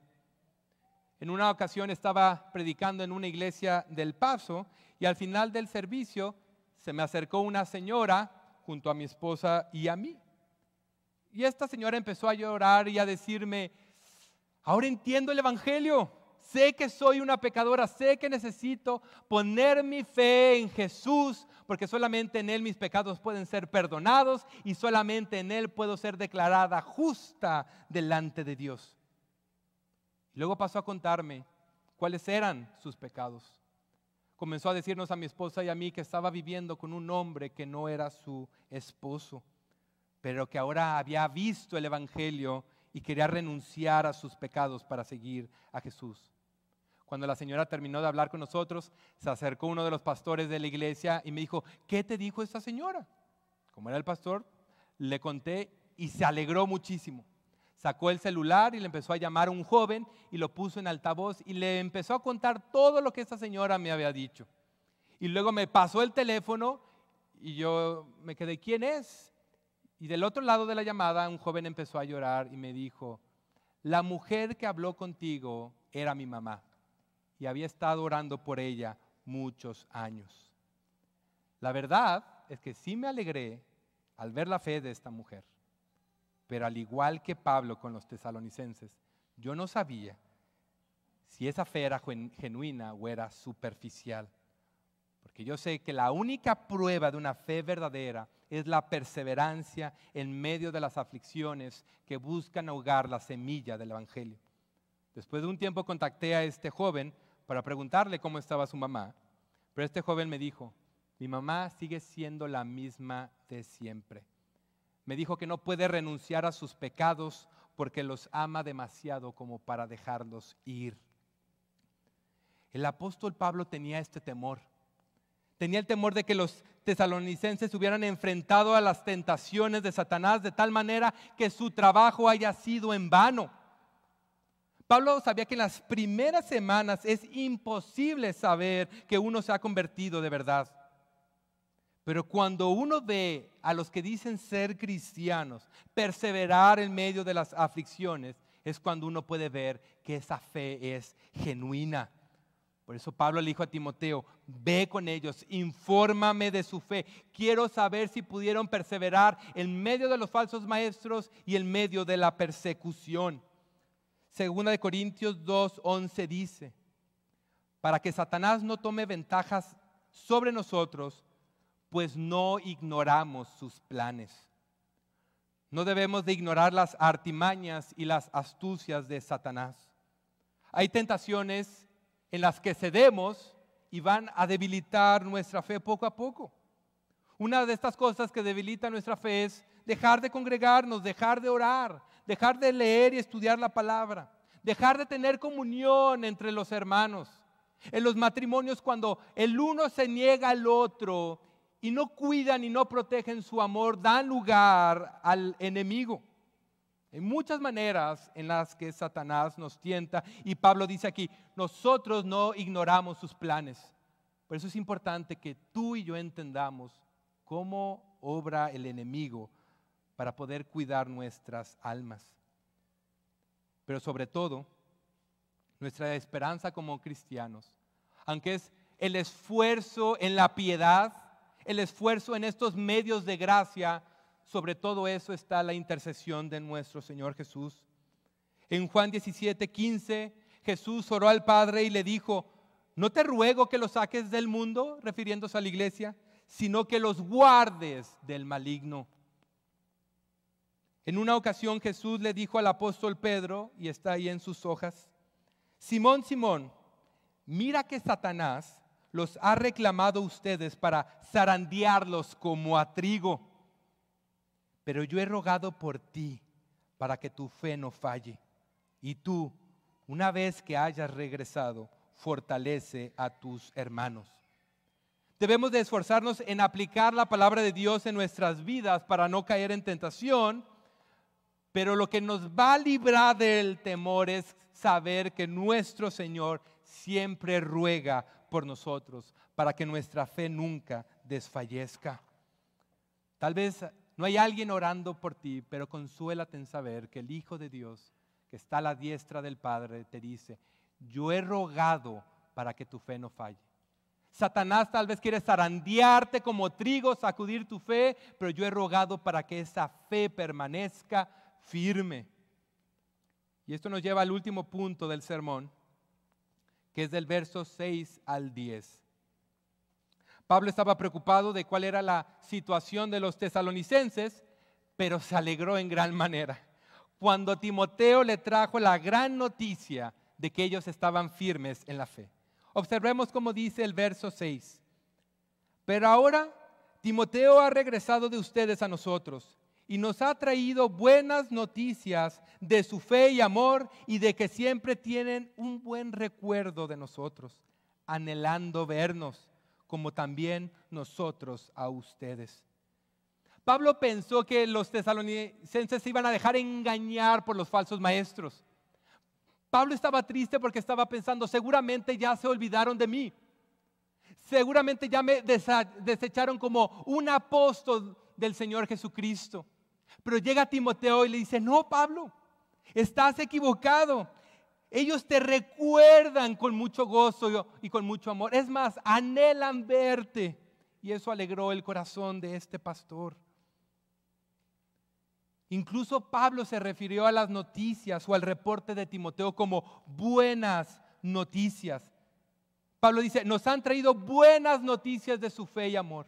En una ocasión estaba predicando en una iglesia del Paso y al final del servicio se me acercó una señora junto a mi esposa y a mí. Y esta señora empezó a llorar y a decirme: ahora entiendo el evangelio. Sé que soy una pecadora, sé que necesito poner mi fe en Jesús, porque solamente en Él mis pecados pueden ser perdonados y solamente en Él puedo ser declarada justa delante de Dios. Luego pasó a contarme cuáles eran sus pecados. Comenzó a decirnos a mi esposa y a mí que estaba viviendo con un hombre que no era su esposo, pero que ahora había visto el evangelio y quería renunciar a sus pecados para seguir a Jesús. Cuando la señora terminó de hablar con nosotros, se acercó uno de los pastores de la iglesia y me dijo: ¿qué te dijo esta señora? Como era el pastor, le conté y se alegró muchísimo. Sacó el celular y le empezó a llamar a un joven y lo puso en altavoz y le empezó a contar todo lo que esta señora me había dicho. Y luego me pasó el teléfono y yo me quedé, ¿quién es? Y del otro lado de la llamada un joven empezó a llorar y me dijo, la mujer que habló contigo era mi mamá y había estado orando por ella muchos años. La verdad es que sí me alegré al ver la fe de esta mujer, pero al igual que Pablo con los tesalonicenses, yo no sabía si esa fe era genuina o era superficial. Porque yo sé que la única prueba de una fe verdadera es la perseverancia en medio de las aflicciones que buscan ahogar la semilla del Evangelio. Después de un tiempo contacté a este joven para preguntarle cómo estaba su mamá, pero este joven me dijo, mi mamá sigue siendo la misma de siempre. Me dijo que no puede renunciar a sus pecados porque los ama demasiado como para dejarlos ir. El apóstol Pablo tenía este temor. Tenía el temor de que los tesalonicenses hubieran enfrentado a las tentaciones de Satanás de tal manera que su trabajo haya sido en vano. Pablo sabía que en las primeras semanas es imposible saber que uno se ha convertido de verdad. Pero cuando uno ve a los que dicen ser cristianos perseverar en medio de las aflicciones, es cuando uno puede ver que esa fe es genuina. Por eso Pablo le dijo a Timoteo, ve con ellos, infórmame de su fe. Quiero saber si pudieron perseverar en medio de los falsos maestros y en medio de la persecución. Segunda de Corintios 2:11 dice, para que Satanás no tome ventajas sobre nosotros, pues no ignoramos sus planes. No debemos de ignorar las artimañas y las astucias de Satanás. Hay tentaciones en las que cedemos y van a debilitar nuestra fe poco a poco. Una de estas cosas que debilita nuestra fe es dejar de congregarnos, dejar de orar, dejar de leer y estudiar la palabra, dejar de tener comunión entre los hermanos. En los matrimonios, cuando el uno se niega al otro y no cuidan y no protegen su amor, dan lugar al enemigo. Hay muchas maneras en las que Satanás nos tienta y Pablo dice aquí, nosotros no ignoramos sus planes. Por eso es importante que tú y yo entendamos cómo obra el enemigo para poder cuidar nuestras almas. Pero sobre todo, nuestra esperanza como cristianos, aunque es el esfuerzo en la piedad, el esfuerzo en estos medios de gracia, sobre todo eso está la intercesión de nuestro Señor Jesús. En Juan 17:15, Jesús oró al Padre y le dijo, no te ruego que los saques del mundo, refiriéndose a la iglesia, sino que los guardes del maligno. En una ocasión Jesús le dijo al apóstol Pedro, y está ahí en sus hojas, Simón, Simón, mira que Satanás los ha reclamado a ustedes para zarandearlos como a trigo. Pero yo he rogado por ti para que tu fe no falle. Y tú, una vez que hayas regresado, fortalece a tus hermanos. Debemos de esforzarnos en aplicar la palabra de Dios en nuestras vidas para no caer en tentación. Pero lo que nos va a librar del temor es saber que nuestro Señor siempre ruega por nosotros para que nuestra fe nunca desfallezca. Tal vez no hay alguien orando por ti, pero consuélate en saber que el Hijo de Dios, que está a la diestra del Padre, te dice, yo he rogado para que tu fe no falle. Satanás tal vez quiere zarandearte como trigo, sacudir tu fe, pero yo he rogado para que esa fe permanezca firme. Y esto nos lleva al último punto del sermón, que es del verso 6 al 10. Pablo estaba preocupado de cuál era la situación de los tesalonicenses, pero se alegró en gran manera cuando Timoteo le trajo la gran noticia de que ellos estaban firmes en la fe. Observemos cómo dice el verso 6. Pero ahora Timoteo ha regresado de ustedes a nosotros y nos ha traído buenas noticias de su fe y amor y de que siempre tienen un buen recuerdo de nosotros, anhelando vernos, como también nosotros a ustedes. Pablo pensó que los tesalonicenses se iban a dejar engañar por los falsos maestros. Pablo estaba triste porque estaba pensando, seguramente ya se olvidaron de mí. Seguramente ya me desecharon como un apóstol del Señor Jesucristo. Pero llega Timoteo y le dice, no, Pablo, estás equivocado. Ellos te recuerdan con mucho gozo y con mucho amor. Es más, anhelan verte. Y eso alegró el corazón de este pastor. Incluso Pablo se refirió a las noticias o al reporte de Timoteo como buenas noticias. Pablo dice, nos han traído buenas noticias de su fe y amor.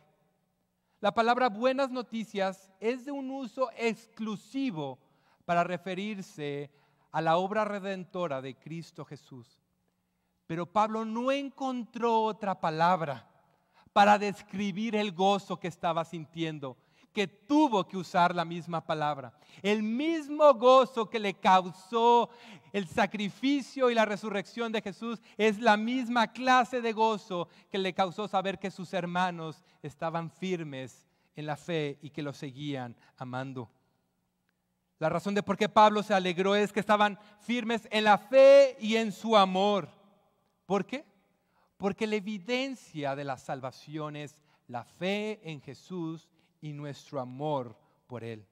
La palabra buenas noticias es de un uso exclusivo para referirse a la obra redentora de Cristo Jesús. Pero Pablo no encontró otra palabra para describir el gozo que estaba sintiendo, que tuvo que usar la misma palabra. El mismo gozo que le causó el sacrificio y la resurrección de Jesús es la misma clase de gozo que le causó saber que sus hermanos estaban firmes en la fe y que lo seguían amando. La razón de por qué Pablo se alegró es que estaban firmes en la fe y en su amor. ¿Por qué? Porque la evidencia de la salvación es la fe en Jesús y nuestro amor por Él.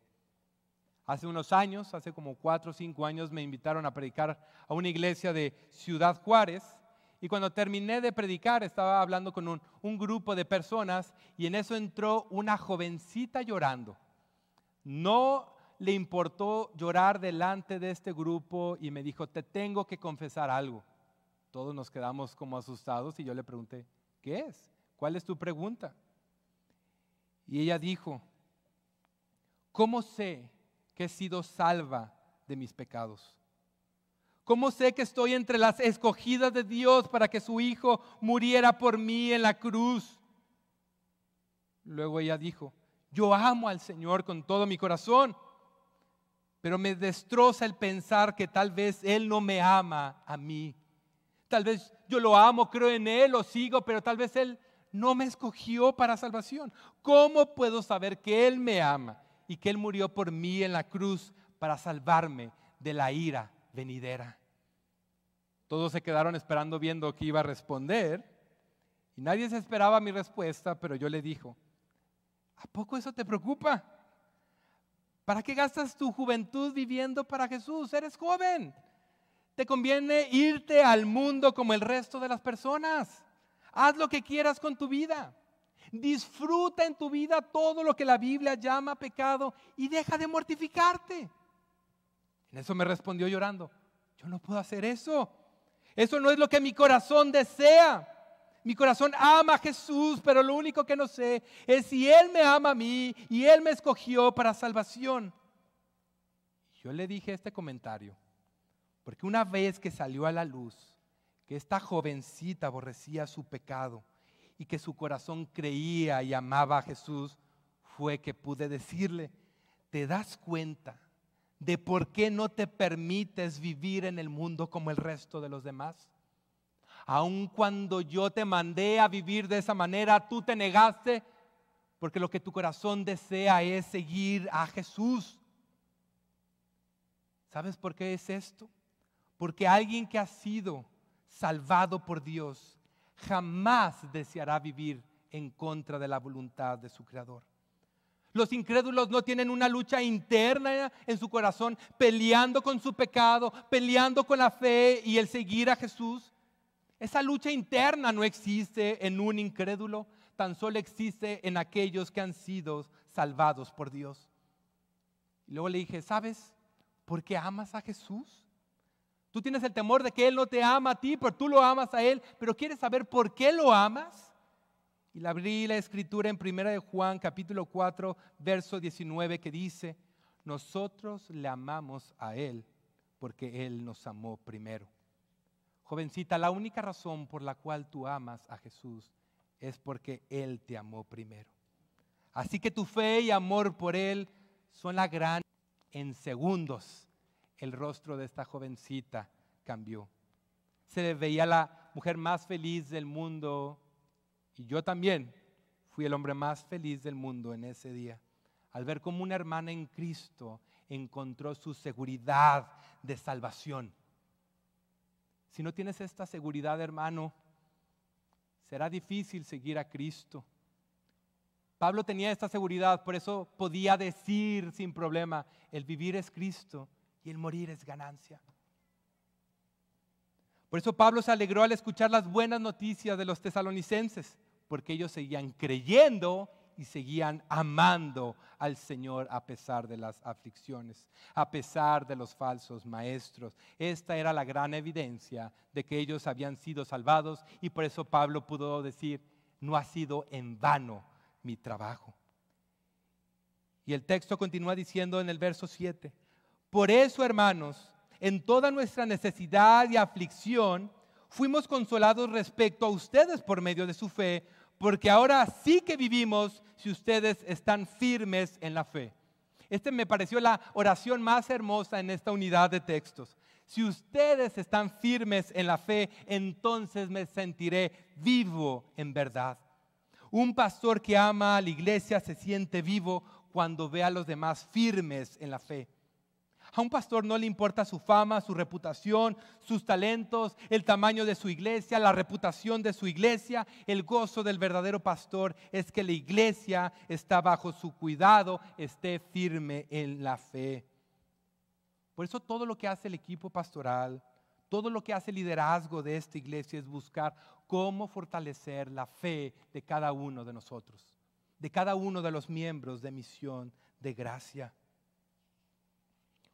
Hace unos años, hace como 4 o 5 años, me invitaron a predicar a una iglesia de Ciudad Juárez. Y cuando terminé de predicar, estaba hablando con un grupo de personas y en eso entró una jovencita llorando. No le importó llorar delante de este grupo y me dijo, te tengo que confesar algo. Todos nos quedamos como asustados y yo le pregunté, ¿qué es? ¿Cuál es tu pregunta? Y ella dijo, ¿cómo sé que he sido salva de mis pecados? ¿Cómo sé que estoy entre las escogidas de Dios para que su Hijo muriera por mí en la cruz? Luego ella dijo, yo amo al Señor con todo mi corazón, pero me destroza el pensar que tal vez Él no me ama a mí. Tal vez yo lo amo, creo en Él, lo sigo, pero tal vez Él no me escogió para salvación. ¿Cómo puedo saber que Él me ama y que Él murió por mí en la cruz para salvarme de la ira venidera? Todos se quedaron esperando viendo qué iba a responder y nadie se esperaba mi respuesta, pero yo le dije, ¿a poco eso te preocupa? ¿Para qué gastas tu juventud viviendo para Jesús? Eres joven. Te conviene irte al mundo como el resto de las personas. Haz lo que quieras con tu vida. Disfruta en tu vida todo lo que la Biblia llama pecado y deja de mortificarte. En eso me respondió llorando, yo no puedo hacer eso. Eso no es lo que mi corazón desea. Mi corazón ama a Jesús, pero lo único que no sé es si Él me ama a mí y Él me escogió para salvación. Yo le dije este comentario, porque una vez que salió a la luz que esta jovencita aborrecía su pecado y que su corazón creía y amaba a Jesús, fue que pude decirle, ¿te das cuenta de por qué no te permites vivir en el mundo como el resto de los demás? Aun cuando yo te mandé a vivir de esa manera, tú te negaste, porque lo que tu corazón desea es seguir a Jesús. ¿Sabes por qué es esto? Porque alguien que ha sido salvado por Dios jamás deseará vivir en contra de la voluntad de su Creador. Los incrédulos no tienen una lucha interna en su corazón, peleando con su pecado, peleando con la fe y el seguir a Jesús. Esa lucha interna no existe en un incrédulo, tan solo existe en aquellos que han sido salvados por Dios. Y luego le dije, ¿sabes por qué amas a Jesús? Tú tienes el temor de que Él no te ama a ti, pero tú lo amas a Él, pero ¿quieres saber por qué lo amas? Y le abrí la escritura en 1 de Juan capítulo 4, verso 19 que dice, nosotros le amamos a Él porque Él nos amó primero. Jovencita, la única razón por la cual tú amas a Jesús es porque Él te amó primero. Así que tu fe y amor por Él son la gran. En segundos, el rostro de esta jovencita cambió. Se le veía la mujer más feliz del mundo y yo también fui el hombre más feliz del mundo en ese día. al ver cómo una hermana en Cristo encontró su seguridad de salvación. Si no tienes esta seguridad, hermano, será difícil seguir a Cristo. Pablo tenía esta seguridad, por eso podía decir sin problema, el vivir es Cristo y el morir es ganancia. Por eso Pablo se alegró al escuchar las buenas noticias de los tesalonicenses, porque ellos seguían creyendo y seguían amando al Señor a pesar de las aflicciones, a pesar de los falsos maestros. Esta era la gran evidencia de que ellos habían sido salvados, y por eso Pablo pudo decir, no ha sido en vano mi trabajo. Y el texto continúa diciendo en el verso 7, por eso, hermanos, en toda nuestra necesidad y aflicción, fuimos consolados respecto a ustedes por medio de su fe, porque ahora sí que vivimos si ustedes están firmes en la fe. Este me pareció la oración más hermosa en esta unidad de textos. Si ustedes están firmes en la fe, entonces me sentiré vivo en verdad. Un pastor que ama a la iglesia se siente vivo cuando ve a los demás firmes en la fe. A un pastor no le importa su fama, su reputación, sus talentos, el tamaño de su iglesia, la reputación de su iglesia. El gozo del verdadero pastor es que la iglesia está bajo su cuidado, esté firme en la fe. Por eso todo lo que hace el equipo pastoral, todo lo que hace el liderazgo de esta iglesia es buscar cómo fortalecer la fe de cada uno de nosotros, de cada uno de los miembros de Misión de Gracia.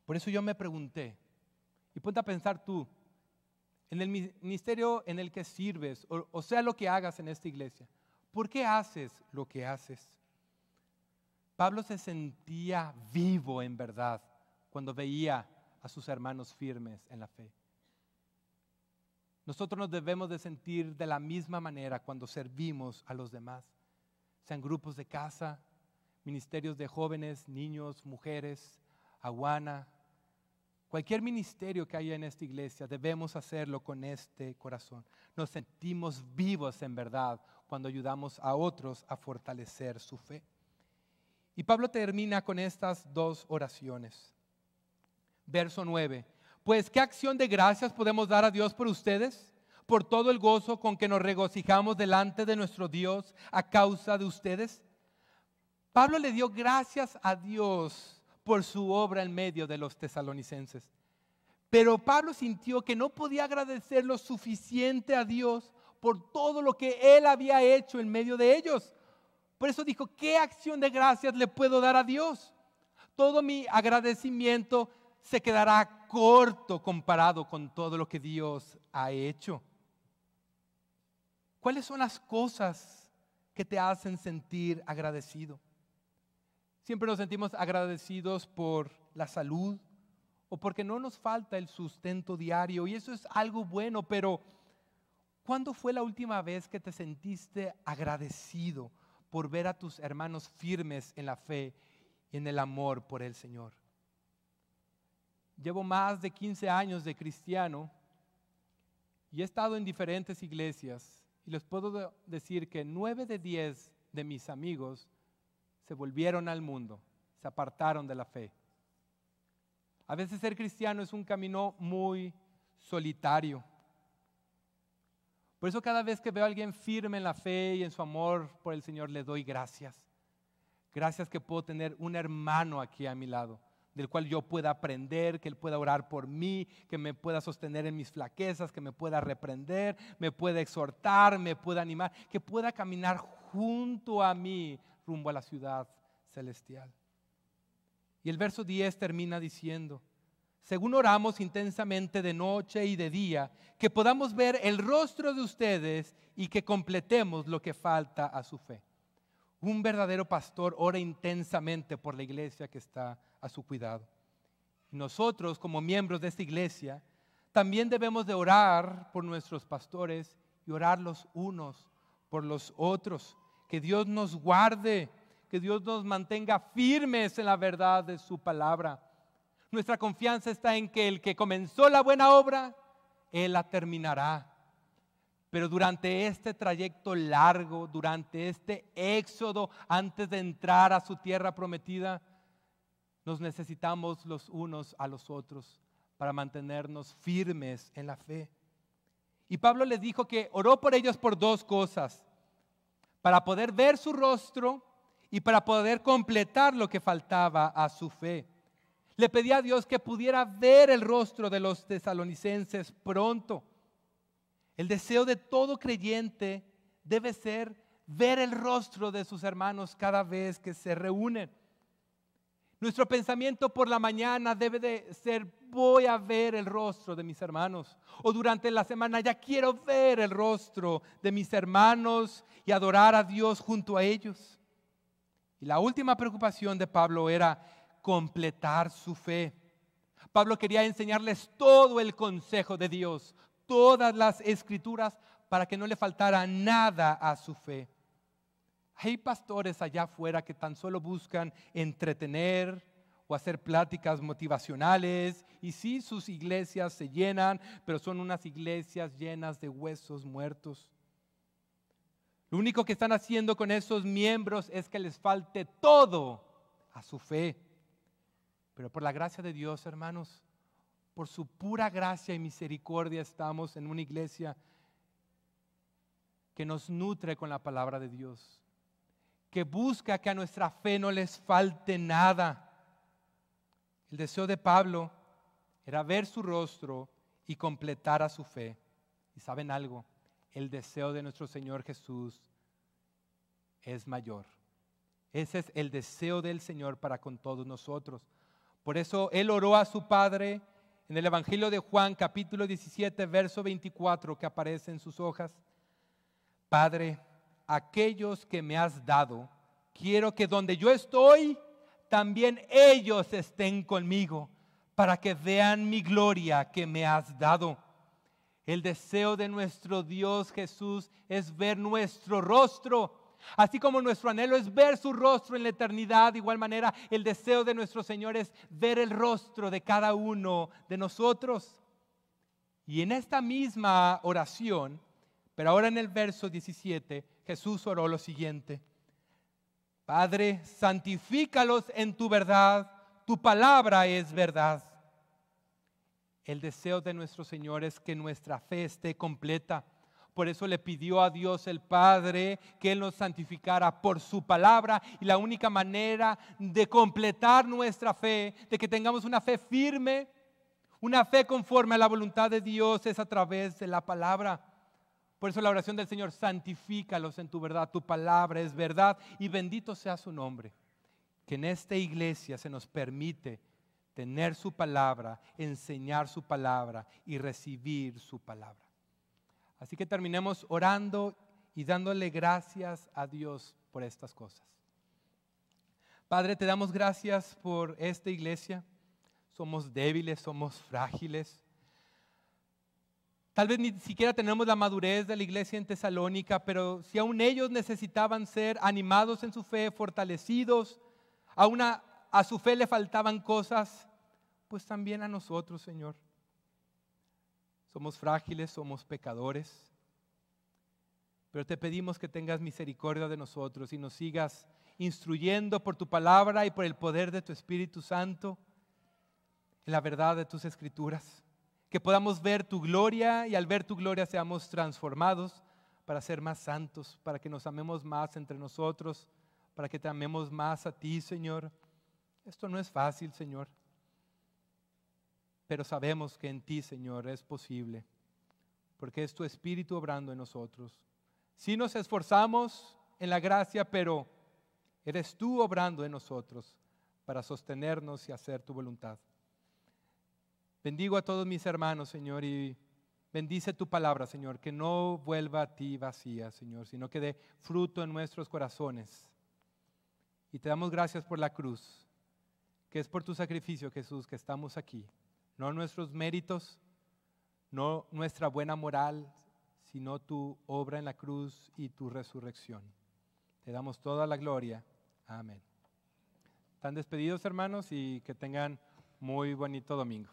Por eso yo me pregunté, y ponte a pensar tú, en el ministerio en el que sirves, o sea lo que hagas en esta iglesia, ¿por qué haces lo que haces? Pablo se sentía vivo en verdad cuando veía a sus hermanos firmes en la fe. Nosotros nos debemos de sentir de la misma manera cuando servimos a los demás, sean grupos de casa, ministerios de jóvenes, niños, mujeres, Aguana. Cualquier ministerio que haya en esta iglesia, debemos hacerlo con este corazón. Nos sentimos vivos en verdad cuando ayudamos a otros a fortalecer su fe. Y Pablo termina con estas dos oraciones. Verso 9. Pues, ¿qué acción de gracias podemos dar a Dios por ustedes? Por todo el gozo con que nos regocijamos delante de nuestro Dios a causa de ustedes. Pablo le dio gracias a Dios por su obra en medio de los tesalonicenses. Pero Pablo sintió que no podía agradecer lo suficiente a Dios por todo lo que él había hecho en medio de ellos. Por eso dijo, ¿qué acción de gracias le puedo dar a Dios? Todo mi agradecimiento se quedará corto comparado con todo lo que Dios ha hecho. ¿Cuáles son las cosas que te hacen sentir agradecido? Siempre nos sentimos agradecidos por la salud o porque no nos falta el sustento diario, y eso es algo bueno, pero ¿cuándo fue la última vez que te sentiste agradecido por ver a tus hermanos firmes en la fe y en el amor por el Señor? Llevo más de 15 años de cristiano y he estado en diferentes iglesias, y les puedo decir que 9 de 10 de mis amigos se volvieron al mundo, se apartaron de la fe. A veces ser cristiano es un camino muy solitario. Por eso cada vez que veo a alguien firme en la fe y en su amor por el Señor, le doy gracias. Gracias que puedo tener un hermano aquí a mi lado, del cual yo pueda aprender, que Él pueda orar por mí, que me pueda sostener en mis flaquezas, que me pueda reprender, me pueda exhortar, me pueda animar, que pueda caminar junto a mí rumbo a la ciudad celestial. Y el verso 10 termina diciendo, según oramos intensamente de noche y de día, que podamos ver el rostro de ustedes y que completemos lo que falta a su fe. Un verdadero pastor ora intensamente por la iglesia que está a su cuidado. Nosotros, como miembros de esta iglesia, también debemos de orar por nuestros pastores y orar los unos por los otros. Que Dios nos guarde, que Dios nos mantenga firmes en la verdad de su palabra. Nuestra confianza está en que el que comenzó la buena obra, Él la terminará. Pero durante este trayecto largo, durante este éxodo, antes de entrar a su tierra prometida, nos necesitamos los unos a los otros para mantenernos firmes en la fe. Y Pablo les dijo que oró por ellos por dos cosas: para poder ver su rostro y para poder completar lo que faltaba a su fe. Le pedía a Dios que pudiera ver el rostro de los tesalonicenses pronto. El deseo de todo creyente debe ser ver el rostro de sus hermanos cada vez que se reúnen. Nuestro pensamiento por la mañana debe de ser: voy a ver el rostro de mis hermanos. O durante la semana: ya quiero ver el rostro de mis hermanos y adorar a Dios junto a ellos. Y la última preocupación de Pablo era completar su fe. Pablo quería enseñarles todo el consejo de Dios, todas las escrituras, para que no le faltara nada a su fe. Hay pastores allá afuera que tan solo buscan entretener o hacer pláticas motivacionales, y sí, sus iglesias se llenan, pero son unas iglesias llenas de huesos muertos. Lo único que están haciendo con esos miembros es que les falte todo a su fe. Pero por la gracia de Dios, hermanos, por su pura gracia y misericordia, estamos en una iglesia que nos nutre con la palabra de Dios, que busca que a nuestra fe no les falte nada. El deseo de Pablo era ver su rostro y completar a su fe. Y ¿saben algo? El deseo de nuestro Señor Jesús es mayor. Ese es el deseo del Señor para con todos nosotros. Por eso Él oró a su Padre en el Evangelio de Juan, capítulo 17, verso 24, que aparece en sus hojas. Padre, aquellos que me has dado, quiero que donde yo estoy, también ellos estén conmigo, para que vean mi gloria que me has dado. El deseo de nuestro Dios Jesús es ver nuestro rostro. Así como nuestro anhelo es ver su rostro en la eternidad, de igual manera el deseo de nuestro Señor es ver el rostro de cada uno de nosotros. Y en esta misma oración, pero ahora en el verso 17, Jesús oró lo siguiente: Padre, santifícalos en tu verdad, tu palabra es verdad. El deseo de nuestro Señor es que nuestra fe esté completa. Por eso le pidió a Dios el Padre que Él nos santificara por su palabra. Y la única manera de completar nuestra fe, de que tengamos una fe firme, una fe conforme a la voluntad de Dios, es a través de la palabra. Por eso la oración del Señor: santifícalos en tu verdad, tu palabra es verdad. Y bendito sea su nombre, que en esta iglesia se nos permite tener su palabra, enseñar su palabra y recibir su palabra. Así que terminemos orando y dándole gracias a Dios por estas cosas. Padre, te damos gracias por esta iglesia. Somos débiles, somos frágiles. Tal vez ni siquiera tenemos la madurez de la iglesia en Tesalónica, pero si aún ellos necesitaban ser animados en su fe, fortalecidos, aún a su fe le faltaban cosas, pues también a nosotros, Señor. Somos frágiles, somos pecadores, pero te pedimos que tengas misericordia de nosotros y nos sigas instruyendo por tu palabra y por el poder de tu Espíritu Santo en la verdad de tus escrituras. Que podamos ver tu gloria y al ver tu gloria seamos transformados para ser más santos, para que nos amemos más entre nosotros, para que te amemos más a ti, Señor. Esto no es fácil, Señor, pero sabemos que en ti, Señor, es posible, porque es tu Espíritu obrando en nosotros. Sí nos esforzamos en la gracia, pero eres tú obrando en nosotros para sostenernos y hacer tu voluntad. Bendigo a todos mis hermanos, Señor, y bendice tu palabra, Señor, que no vuelva a ti vacía, Señor, sino que dé fruto en nuestros corazones. Y te damos gracias por la cruz, que es por tu sacrificio, Jesús, que estamos aquí. No nuestros méritos, no nuestra buena moral, sino tu obra en la cruz y tu resurrección. Te damos toda la gloria. Amén. Están despedidos, hermanos, y que tengan muy bonito domingo.